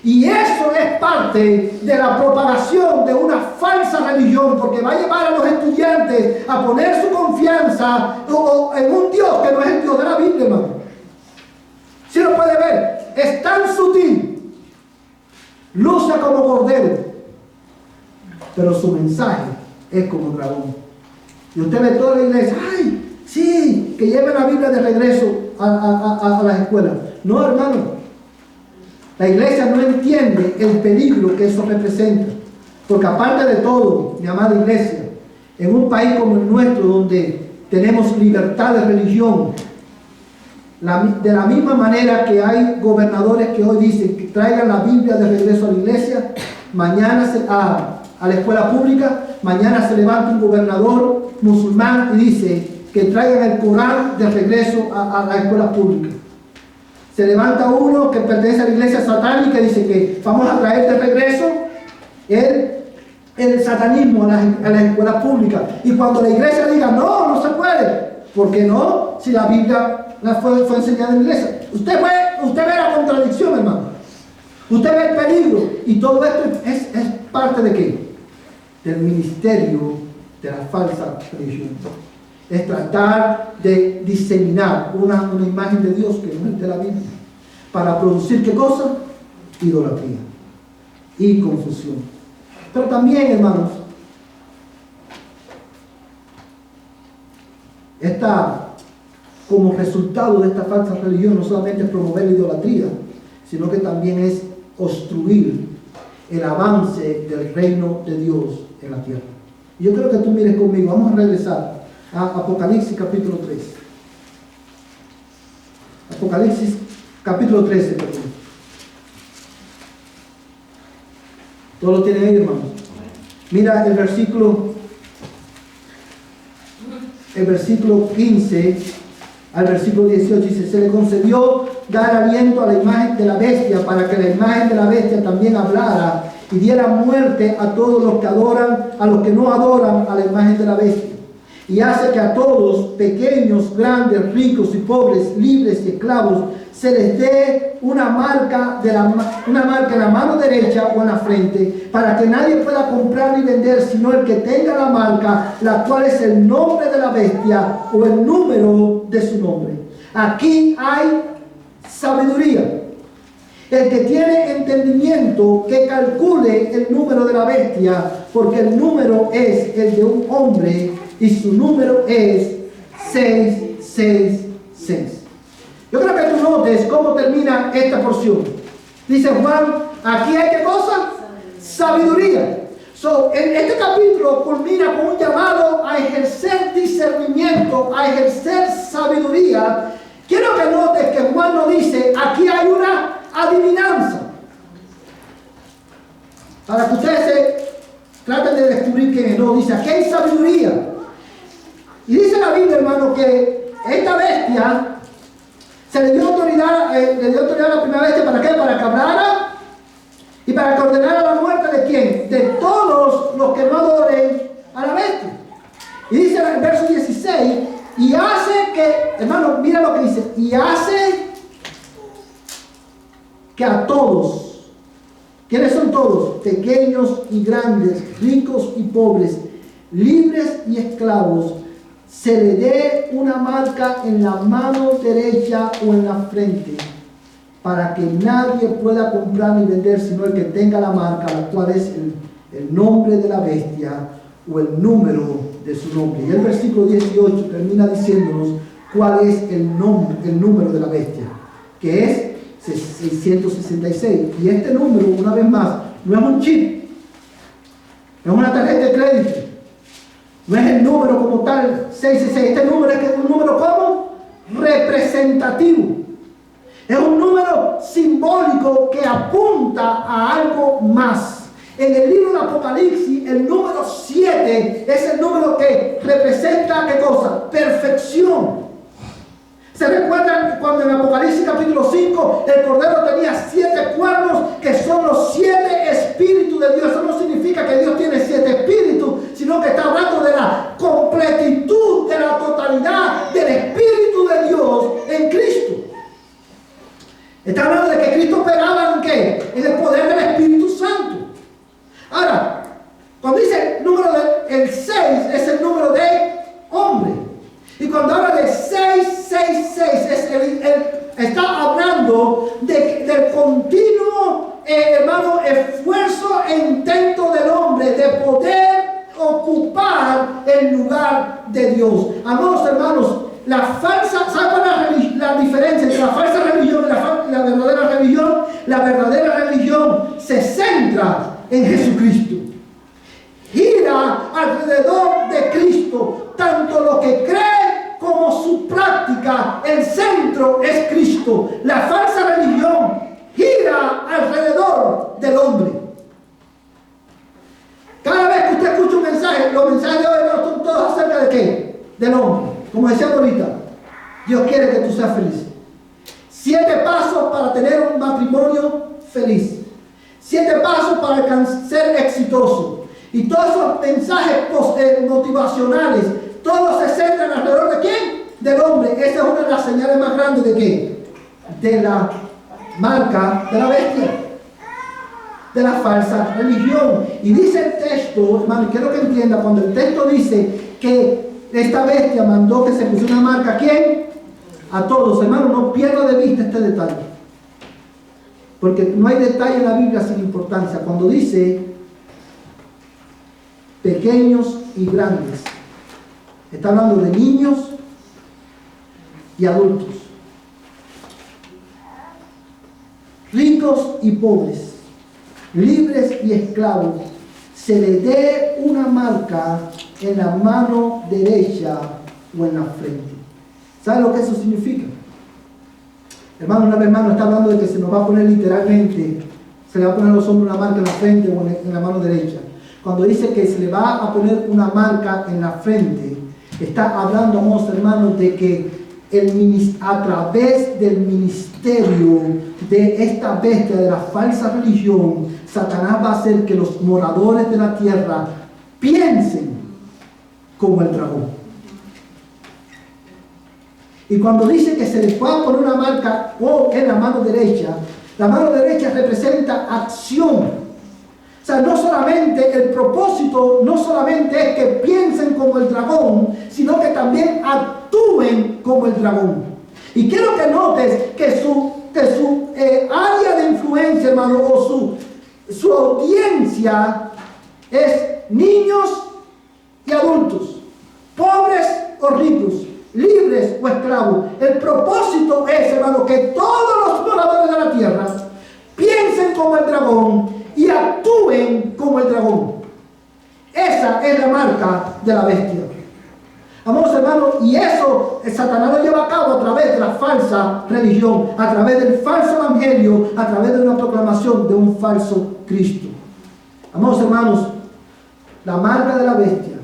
Y eso es parte de la propagación de una falsa religión, porque va a llevar a los estudiantes a poner su confianza en un Dios que no es el Dios de la Biblia, hermano. Si lo puede ver, es tan sutil, luce como cordero, pero su mensaje es como dragón. Y usted ve toda la iglesia, ¡ay! Sí, que lleven la Biblia de regreso a las escuelas. No, hermano. La iglesia no entiende el peligro que eso representa. Porque aparte de todo, mi amada iglesia, en un país como el nuestro, donde tenemos libertad de religión, de la misma manera que hay gobernadores que hoy dicen que traigan la Biblia de regreso a la iglesia, mañana a la escuela pública, mañana se levanta un gobernador musulmán y dice que traigan el Corán de regreso a la escuela pública. Se levanta uno que pertenece a la iglesia satánica y dice que vamos a traer de regreso el satanismo a las escuelas públicas. Y cuando la iglesia diga, no se puede. ¿Por qué no? Si la Biblia fue enseñada en la iglesia. Usted ve la contradicción, hermano. Usted ve el peligro. Y todo esto es parte de ¿qué? Del ministerio de la falsa religión. Es tratar de diseminar una imagen de Dios que no es de la Biblia, para producir ¿qué cosa? Idolatría y confusión. Pero también, hermanos, como resultado de esta falsa religión, no solamente es promover la idolatría, sino que también es obstruir el avance del reino de Dios en la tierra. Y yo quiero que tú mires conmigo, vamos a regresar a Apocalipsis capítulo 3. Apocalipsis capítulo 13, perdón. ¿Todos lo tienen ahí, hermanos? Mira el versículo 15 al versículo 18, dice: se le concedió dar aliento a la imagen de la bestia, para que la imagen de la bestia también hablara y diera muerte a todos los que adoran, a los que no adoran a la imagen de la bestia. Y hace que a todos, pequeños, grandes, ricos y pobres, libres y esclavos, se les dé una marca en la mano derecha o en la frente, para que nadie pueda comprar ni vender, sino el que tenga la marca, la cual es el nombre de la bestia o el número de su nombre. Aquí hay sabiduría. El que tiene entendimiento, que calcule el número de la bestia, porque el número es el de un hombre y su número es 666. Yo creo que tú notes cómo termina esta porción. Dice Juan, aquí hay ¿qué cosa? Sabiduría. En este capítulo culmina con un llamado a ejercer discernimiento, a ejercer sabiduría. Quiero que notes que Juan no dice, aquí hay una adivinanza. Para que ustedes traten de descubrir quién es. No, dice, aquí hay sabiduría. Y dice la Biblia, hermano, que esta bestia se le dio autoridad a la primera bestia. ¿Para qué? Para que hablara y para que ordenara la muerte de ¿quién? De todos los que no adoren a la bestia. Y dice en el verso 16, y hace que, hermano, mira lo que dice, y hace que a todos, ¿quiénes son todos? Pequeños y grandes, ricos y pobres, libres y esclavos, se le dé una marca en la mano derecha o en la frente, para que nadie pueda comprar ni vender, sino el que tenga la marca, la cual es el nombre de la bestia o el número de su nombre. Y el versículo 18 termina diciéndonos cuál es el número de la bestia, que es 666. Y este número, una vez más, no es un chip, es una tarjeta de crédito. No es el número como tal, 666. Este número es un número como representativo. Es un número simbólico que apunta a algo más. En el libro de Apocalipsis, el número 7 es el número que representa, ¿qué cosa? Perfección. ¿Se recuerdan cuando en Apocalipsis capítulo 5 el Cordero tenía 7 cuernos, que son los 7 espíritus de Dios? Eso no significa que Dios tiene 7 espíritus, sino que está hablando de la completitud, de la totalidad del Espíritu de Dios en Cristo. Está hablando de que Cristo operaba ¿en qué? En el poder del Espíritu Santo. Ahora, cuando dice el número el 6 es el número de hombre. Y cuando habla de 666, está hablando del continuo, hermano, esfuerzo e intento del hombre de poder ocupar el lugar de Dios. Amados hermanos, la falsa, ¿saben la diferencia entre la falsa religión y la verdadera religión? La verdadera religión se centra en Jesucristo. Gira alrededor de Cristo, tanto lo que cree como su práctica. El centro es Cristo. La falsa religión gira alrededor del hombre. Cada vez que usted escucha un mensaje, los mensajes de hoy no son todos acerca de ¿qué? Del hombre. Como decía ahorita, Dios quiere que tú seas feliz. 7 pasos para tener un matrimonio feliz. 7 pasos para ser exitoso. Y todos esos mensajes motivacionales, todos se centran alrededor de ¿quién? Del hombre. Esa es una de las señales más grandes de ¿qué? De la marca de la bestia, de la falsa religión. Y dice el texto, hermano, quiero que entienda, cuando el texto dice que esta bestia mandó que se pusiera una marca, ¿a quién? A todos. Hermano, no pierda de vista este detalle, porque no hay detalle en la Biblia sin importancia. Cuando dice pequeños y grandes, está hablando de niños y adultos, ricos y pobres, libres y esclavos, se le dé una marca en la mano derecha o en la frente. ¿Sabe lo que eso significa? Hermano, una vez más no está hablando de que se nos va a poner literalmente, se le va a poner a los hombres una marca en la frente o en la mano derecha. Cuando dice que se le va a poner una marca en la frente, está hablando, amados hermanos, de que a través del ministerio de esta bestia, de la falsa religión, Satanás va a hacer que los moradores de la tierra piensen como el dragón. Y cuando dice que se les va a poner una marca en la mano derecha representa acción. O sea, no solamente el propósito, no solamente es que piensen como el dragón, sino que también actúen como el dragón. Y quiero que notes que su área de influencia, hermano, o su audiencia es niños y adultos, pobres o ricos, libres o esclavos. El propósito es, hermano, que todos los moradores de la tierra piensen como el dragón y actúen como el dragón. Esa es la marca de la bestia. Amados hermanos, y eso Satanás lo lleva a cabo a través de la falsa religión, a través del falso evangelio, a través de una proclamación de un falso Cristo. Amados hermanos, la marca de la bestia,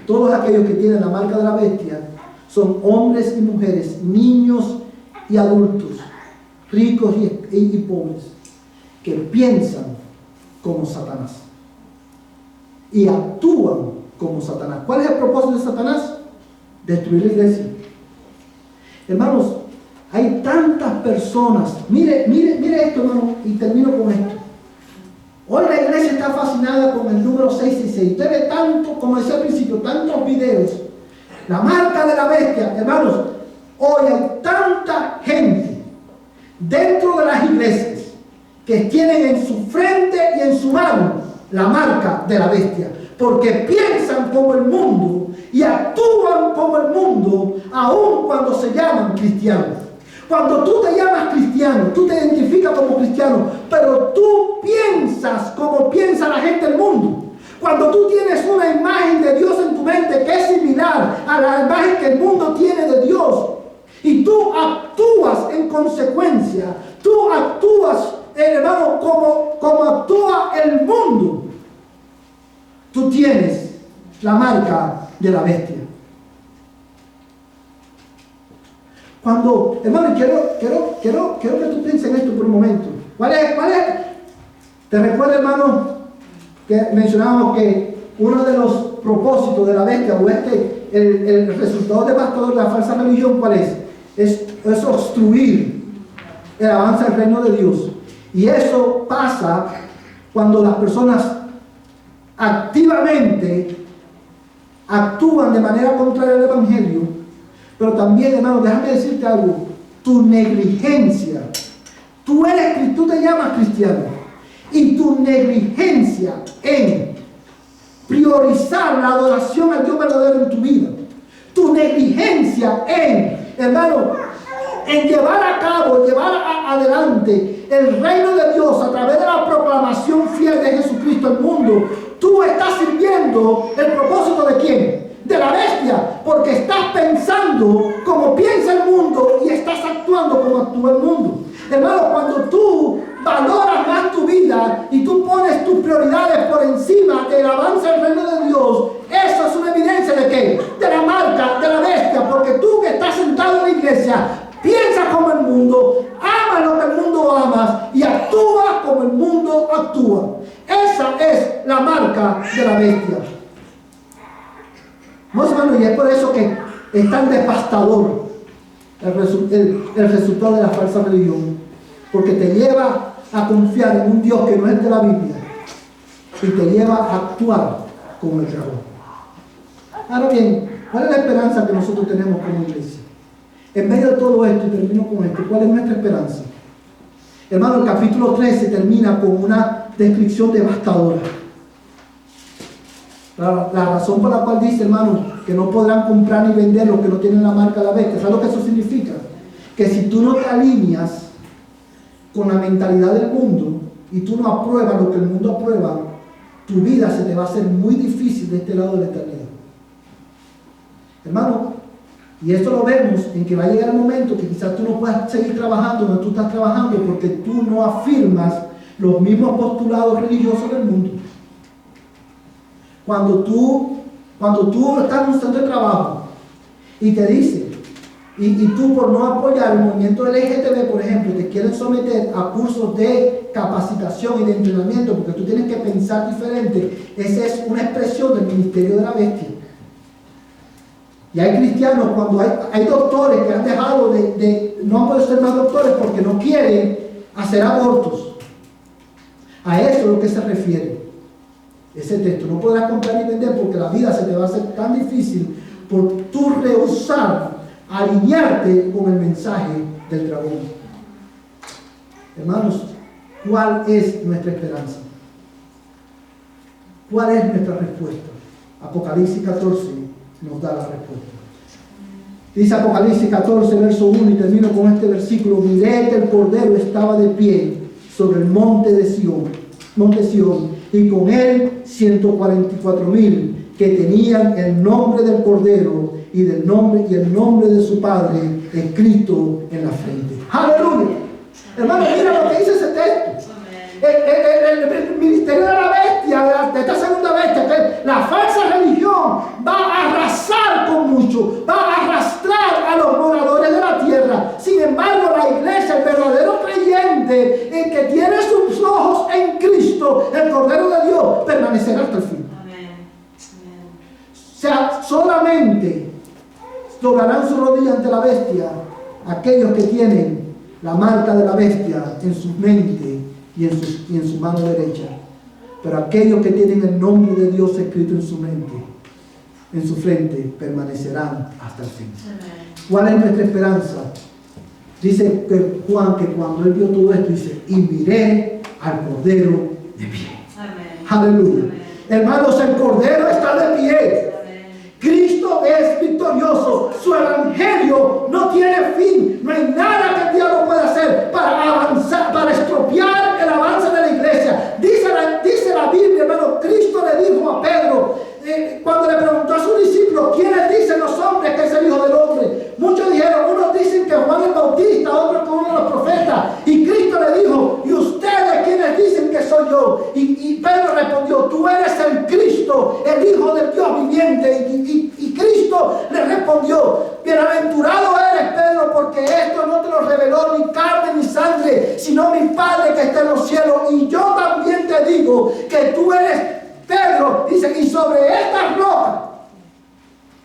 todos aquellos que tienen la marca de la bestia, son hombres y mujeres, niños y adultos, ricos y pobres, que piensan como Satanás y actúan como Satanás. ¿Cuál es el propósito de Satanás? Destruir la iglesia. Hermanos, hay tantas personas. Mire esto, hermano, y termino con esto. Hoy la iglesia está fascinada con el número 666. Usted ve tanto, como decía al principio, tantos videos. La marca de la bestia, hermanos. Hoy hay tanta gente dentro de las iglesias que tienen en su frente y en su mano la marca de la bestia, porque piensan como el mundo y actúan como el mundo, aun cuando se llaman cristianos. Cuando tú te llamas cristiano, tú te identificas como cristiano, pero tú piensas como piensa la gente del mundo. Cuando tú tienes una imagen de Dios en tu mente que es similar a la imagen que el mundo tiene de Dios, y tú actúas en consecuencia, tú actúas, hermano, como actúa el mundo, tú tienes la marca de la bestia. Cuando, hermano, quiero que tú pienses en esto por un momento. ¿Cuál es? ¿Te recuerdas, hermano, que mencionábamos que uno de los propósitos de la bestia, o el resultado devastador de la falsa religión, ¿cuál es? Es obstruir el avance del reino de Dios. Y eso pasa cuando las personas activamente actúan de manera contraria al evangelio. Pero también, hermano, déjame decirte algo, tu negligencia, tú te llamas cristiano, y tu negligencia en priorizar la adoración al Dios verdadero en tu vida, tu negligencia en, hermano, en llevar adelante el reino de Dios a través de la proclamación fiel de Jesucristo al mundo, tú estás sirviendo el propósito de ¿quién? De la bestia, porque estás pensando como piensa el mundo y estás actuando como actúa el mundo. Hermano, cuando tú valoras más tu vida y tú pones tus prioridades por encima del avance del reino de Dios, eso es una evidencia de ¿qué? De la marca de la bestia, porque tú que estás sentado en la iglesia piensas como el mundo, amas lo que el mundo ama y actúas como el mundo actúa. Esa es la marca de la bestia. No, hermano, y es por eso que es tan devastador el resultado de la falsa religión, porque te lleva a confiar en un Dios que no es de la Biblia y te lleva a actuar como el dragón. Ahora bien, ¿cuál es la esperanza que nosotros tenemos como iglesia? En medio de todo esto, y termino con esto, ¿cuál es nuestra esperanza? Hermano, el capítulo 13 termina con una descripción devastadora. La razón por la cual dice, hermano, que no podrán comprar ni vender los que no tienen la marca de la bestia. ¿Sabes lo que eso significa? Que si tú no te alineas con la mentalidad del mundo y tú no apruebas lo que el mundo aprueba, tu vida se te va a hacer muy difícil de este lado de la eternidad. Hermano, y esto lo vemos en que va a llegar el momento que quizás tú no puedas seguir trabajando donde tú estás trabajando porque tú no afirmas los mismos postulados religiosos del mundo. Cuando tú estás en un centro de trabajo y te dicen, y tú por no apoyar el movimiento LGTB, por ejemplo, te quieren someter a cursos de capacitación y de entrenamiento porque tú tienes que pensar diferente, esa es una expresión del ministerio de la bestia. Y hay cristianos, cuando hay doctores que han dejado no han podido ser más doctores porque no quieren hacer abortos. A eso es lo que se refiere ese texto. No podrás comprar ni vender porque la vida se te va a hacer tan difícil por tú rehusar alinearte con el mensaje del dragón. Hermanos, ¿cuál es nuestra esperanza? ¿Cuál es nuestra respuesta? Apocalipsis 14 nos da la respuesta. Dice Apocalipsis 14, verso 1, y termino con este versículo: miré que el Cordero estaba de pie sobre el monte Sión, y con él 144,000 que tenían el nombre del Cordero y el nombre de su Padre escrito en la frente. ¡Aleluya! Hermano, mira lo que dice ese texto. El ministerio de la bestia, de esta segunda bestia, que la falsa religión va a arrasar con mucho, va a arrastrar a los moradores de la tierra. Sin embargo, la iglesia, el verdadero creyente, el que tiene sus ojos en Cristo, el Cordero de Dios, permanecerá hasta el fin. O sea, solamente doblarán su rodilla ante la bestia aquellos que tienen la marca de la bestia en su mente y en su mano derecha. Pero aquellos que tienen el nombre de Dios escrito en su mente, en su frente, permanecerán hasta el fin. ¿Cuál es nuestra esperanza? Dice que Juan, que cuando él vio todo esto, dice, y miré al Cordero de pie. Aleluya. Hermanos, el Cordero está de pie. Cristo es victorioso. Su evangelio no tiene fin. No hay nada que el diablo pueda hacer para avanzar, para estropear el avance de la iglesia. Dice la Biblia, hermano, Cristo le dijo a Pedro, cuando le preguntó a sus discípulos, ¿quiénes dicen los hombres que es el Hijo del Hombre? Muchos dijeron, unos dicen que Juan el Bautista, otros que uno de los profetas. Y Cristo le dijo, ¿y ustedes quiénes dicen que soy yo? Y Pedro respondió, tú eres el Cristo, el Hijo del Dios viviente. Y Cristo le respondió, bienaventurado eres, Pedro, porque esto no te lo reveló ni carne ni sangre, sino mi Padre que está en los cielos. Y yo también te digo que tú eres Pedro, dice, y sobre esta roca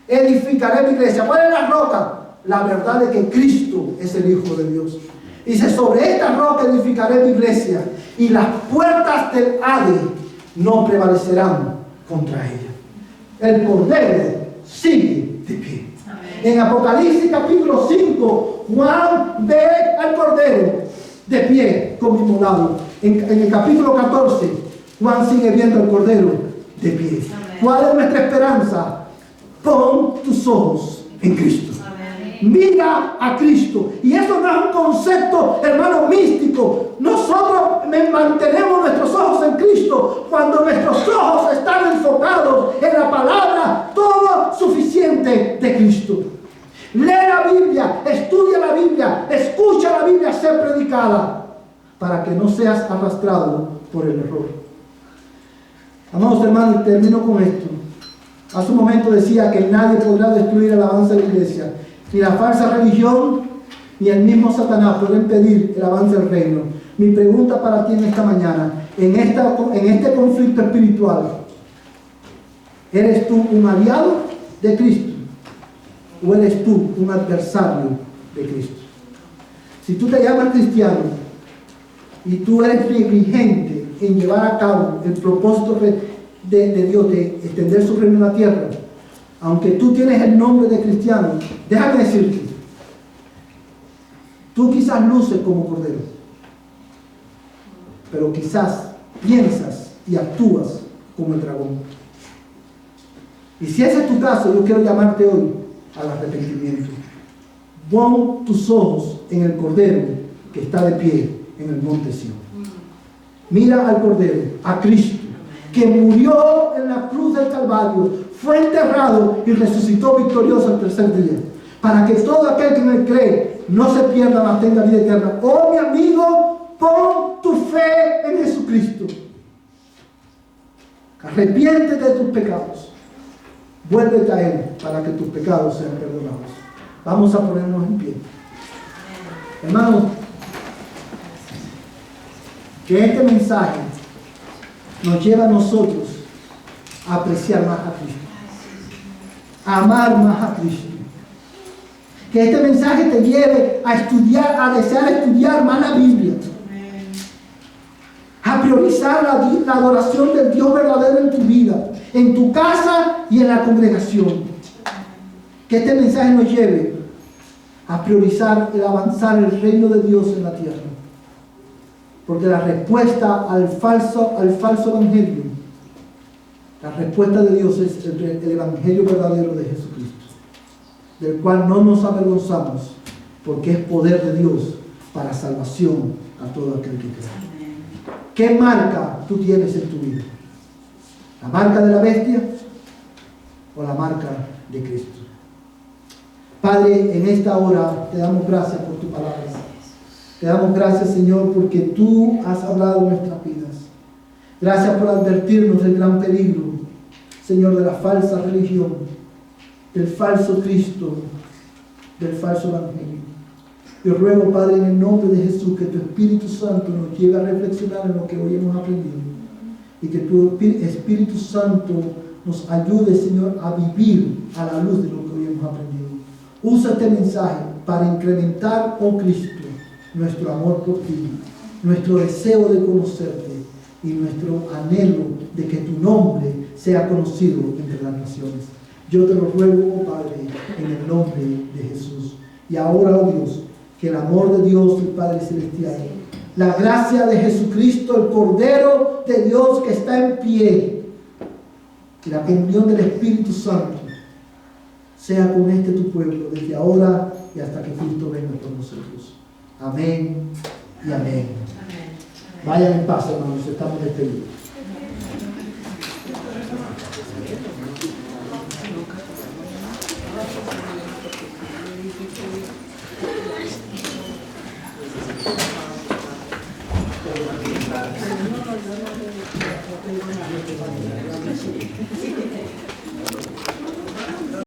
edificaré mi iglesia. ¿Cuál es la roca? La verdad de que Cristo es el Hijo de Dios. Dice, sobre esta roca edificaré mi iglesia, y las puertas del Hades no prevalecerán contra ella. El Cordero sigue de pie. En Apocalipsis capítulo 5, Juan ve al Cordero de pie como inmolado. En el capítulo 14, Juan sigue viendo al Cordero de pie. ¿Cuál es nuestra esperanza? Pon tus ojos en Cristo. Mira a Cristo. Y eso no es un concepto, hermano, místico. Nosotros mantenemos nuestros ojos en Cristo cuando nuestros ojos están enfocados en la palabra todo suficiente de Cristo. Lee la Biblia, estudia la Biblia, escucha la Biblia ser predicada, para que no seas arrastrado por el error. Amados hermanos, termino con esto. Hace un momento decía que nadie podrá destruir el avance de la iglesia. Ni la falsa religión, ni el mismo Satanás pueden impedir el avance del reino. Mi pregunta para ti en esta mañana, en este conflicto espiritual, ¿eres tú un aliado de Cristo o eres tú un adversario de Cristo? Si tú te llamas cristiano y tú eres negligente en llevar a cabo el propósito de Dios de extender su reino en la tierra, aunque tú tienes el nombre de cristiano, déjame decirte, tú quizás luces como cordero, pero quizás piensas y actúas como el dragón. Y si ese es tu caso, yo quiero llamarte hoy al arrepentimiento. Pon tus ojos en el Cordero que está de pie en el monte Sión. Mira al Cordero, a Cristo, que murió en la cruz del Calvario, fue enterrado y resucitó victorioso al tercer día, para que todo aquel que en él cree no se pierda, mas tenga vida eterna. Oh, mi amigo, pon tu fe en Jesucristo. Arrepiéntete de tus pecados. Vuélvete a Él para que tus pecados sean perdonados. Vamos a ponernos en pie. Hermanos, que este mensaje nos lleva a nosotros a apreciar más a Cristo, a amar más a Cristo. Que este mensaje te lleve a estudiar, a desear estudiar más la Biblia, a priorizar la adoración del Dios verdadero en tu vida, en tu casa y en la congregación. Que este mensaje nos lleve a priorizar el avanzar el reino de Dios en la tierra. Porque la respuesta al falso evangelio, la respuesta de Dios es el evangelio verdadero de Jesucristo, del cual no nos avergonzamos, porque es poder de Dios para salvación a todo aquel que cree. ¿Qué marca tú tienes en tu vida? ¿La marca de la bestia o la marca de Cristo? Padre, en esta hora te damos gracias por tu palabra. Te damos gracias, Señor, porque tú has hablado en nuestras vidas. Gracias por advertirnos del gran peligro, Señor, de la falsa religión, del falso Cristo, del falso evangelio. Yo ruego, Padre, en el nombre de Jesús, que tu Espíritu Santo nos lleve a reflexionar en lo que hoy hemos aprendido. Y que tu Espíritu Santo nos ayude, Señor, a vivir a la luz de lo que hoy hemos aprendido. Usa este mensaje para incrementar, oh Cristo, nuestro amor por ti, nuestro deseo de conocerte y nuestro anhelo de que tu nombre sea conocido entre las naciones. Yo te lo ruego, oh Padre, en el nombre de Jesús. Y ahora, oh Dios, que el amor de Dios, el Padre Celestial, la gracia de Jesucristo, el Cordero de Dios que está en pie, y la comunión del Espíritu Santo sea con este tu pueblo, desde ahora y hasta que Cristo venga por nosotros. Amén y amén. Vayan en paz, hermanos, estamos despedidos.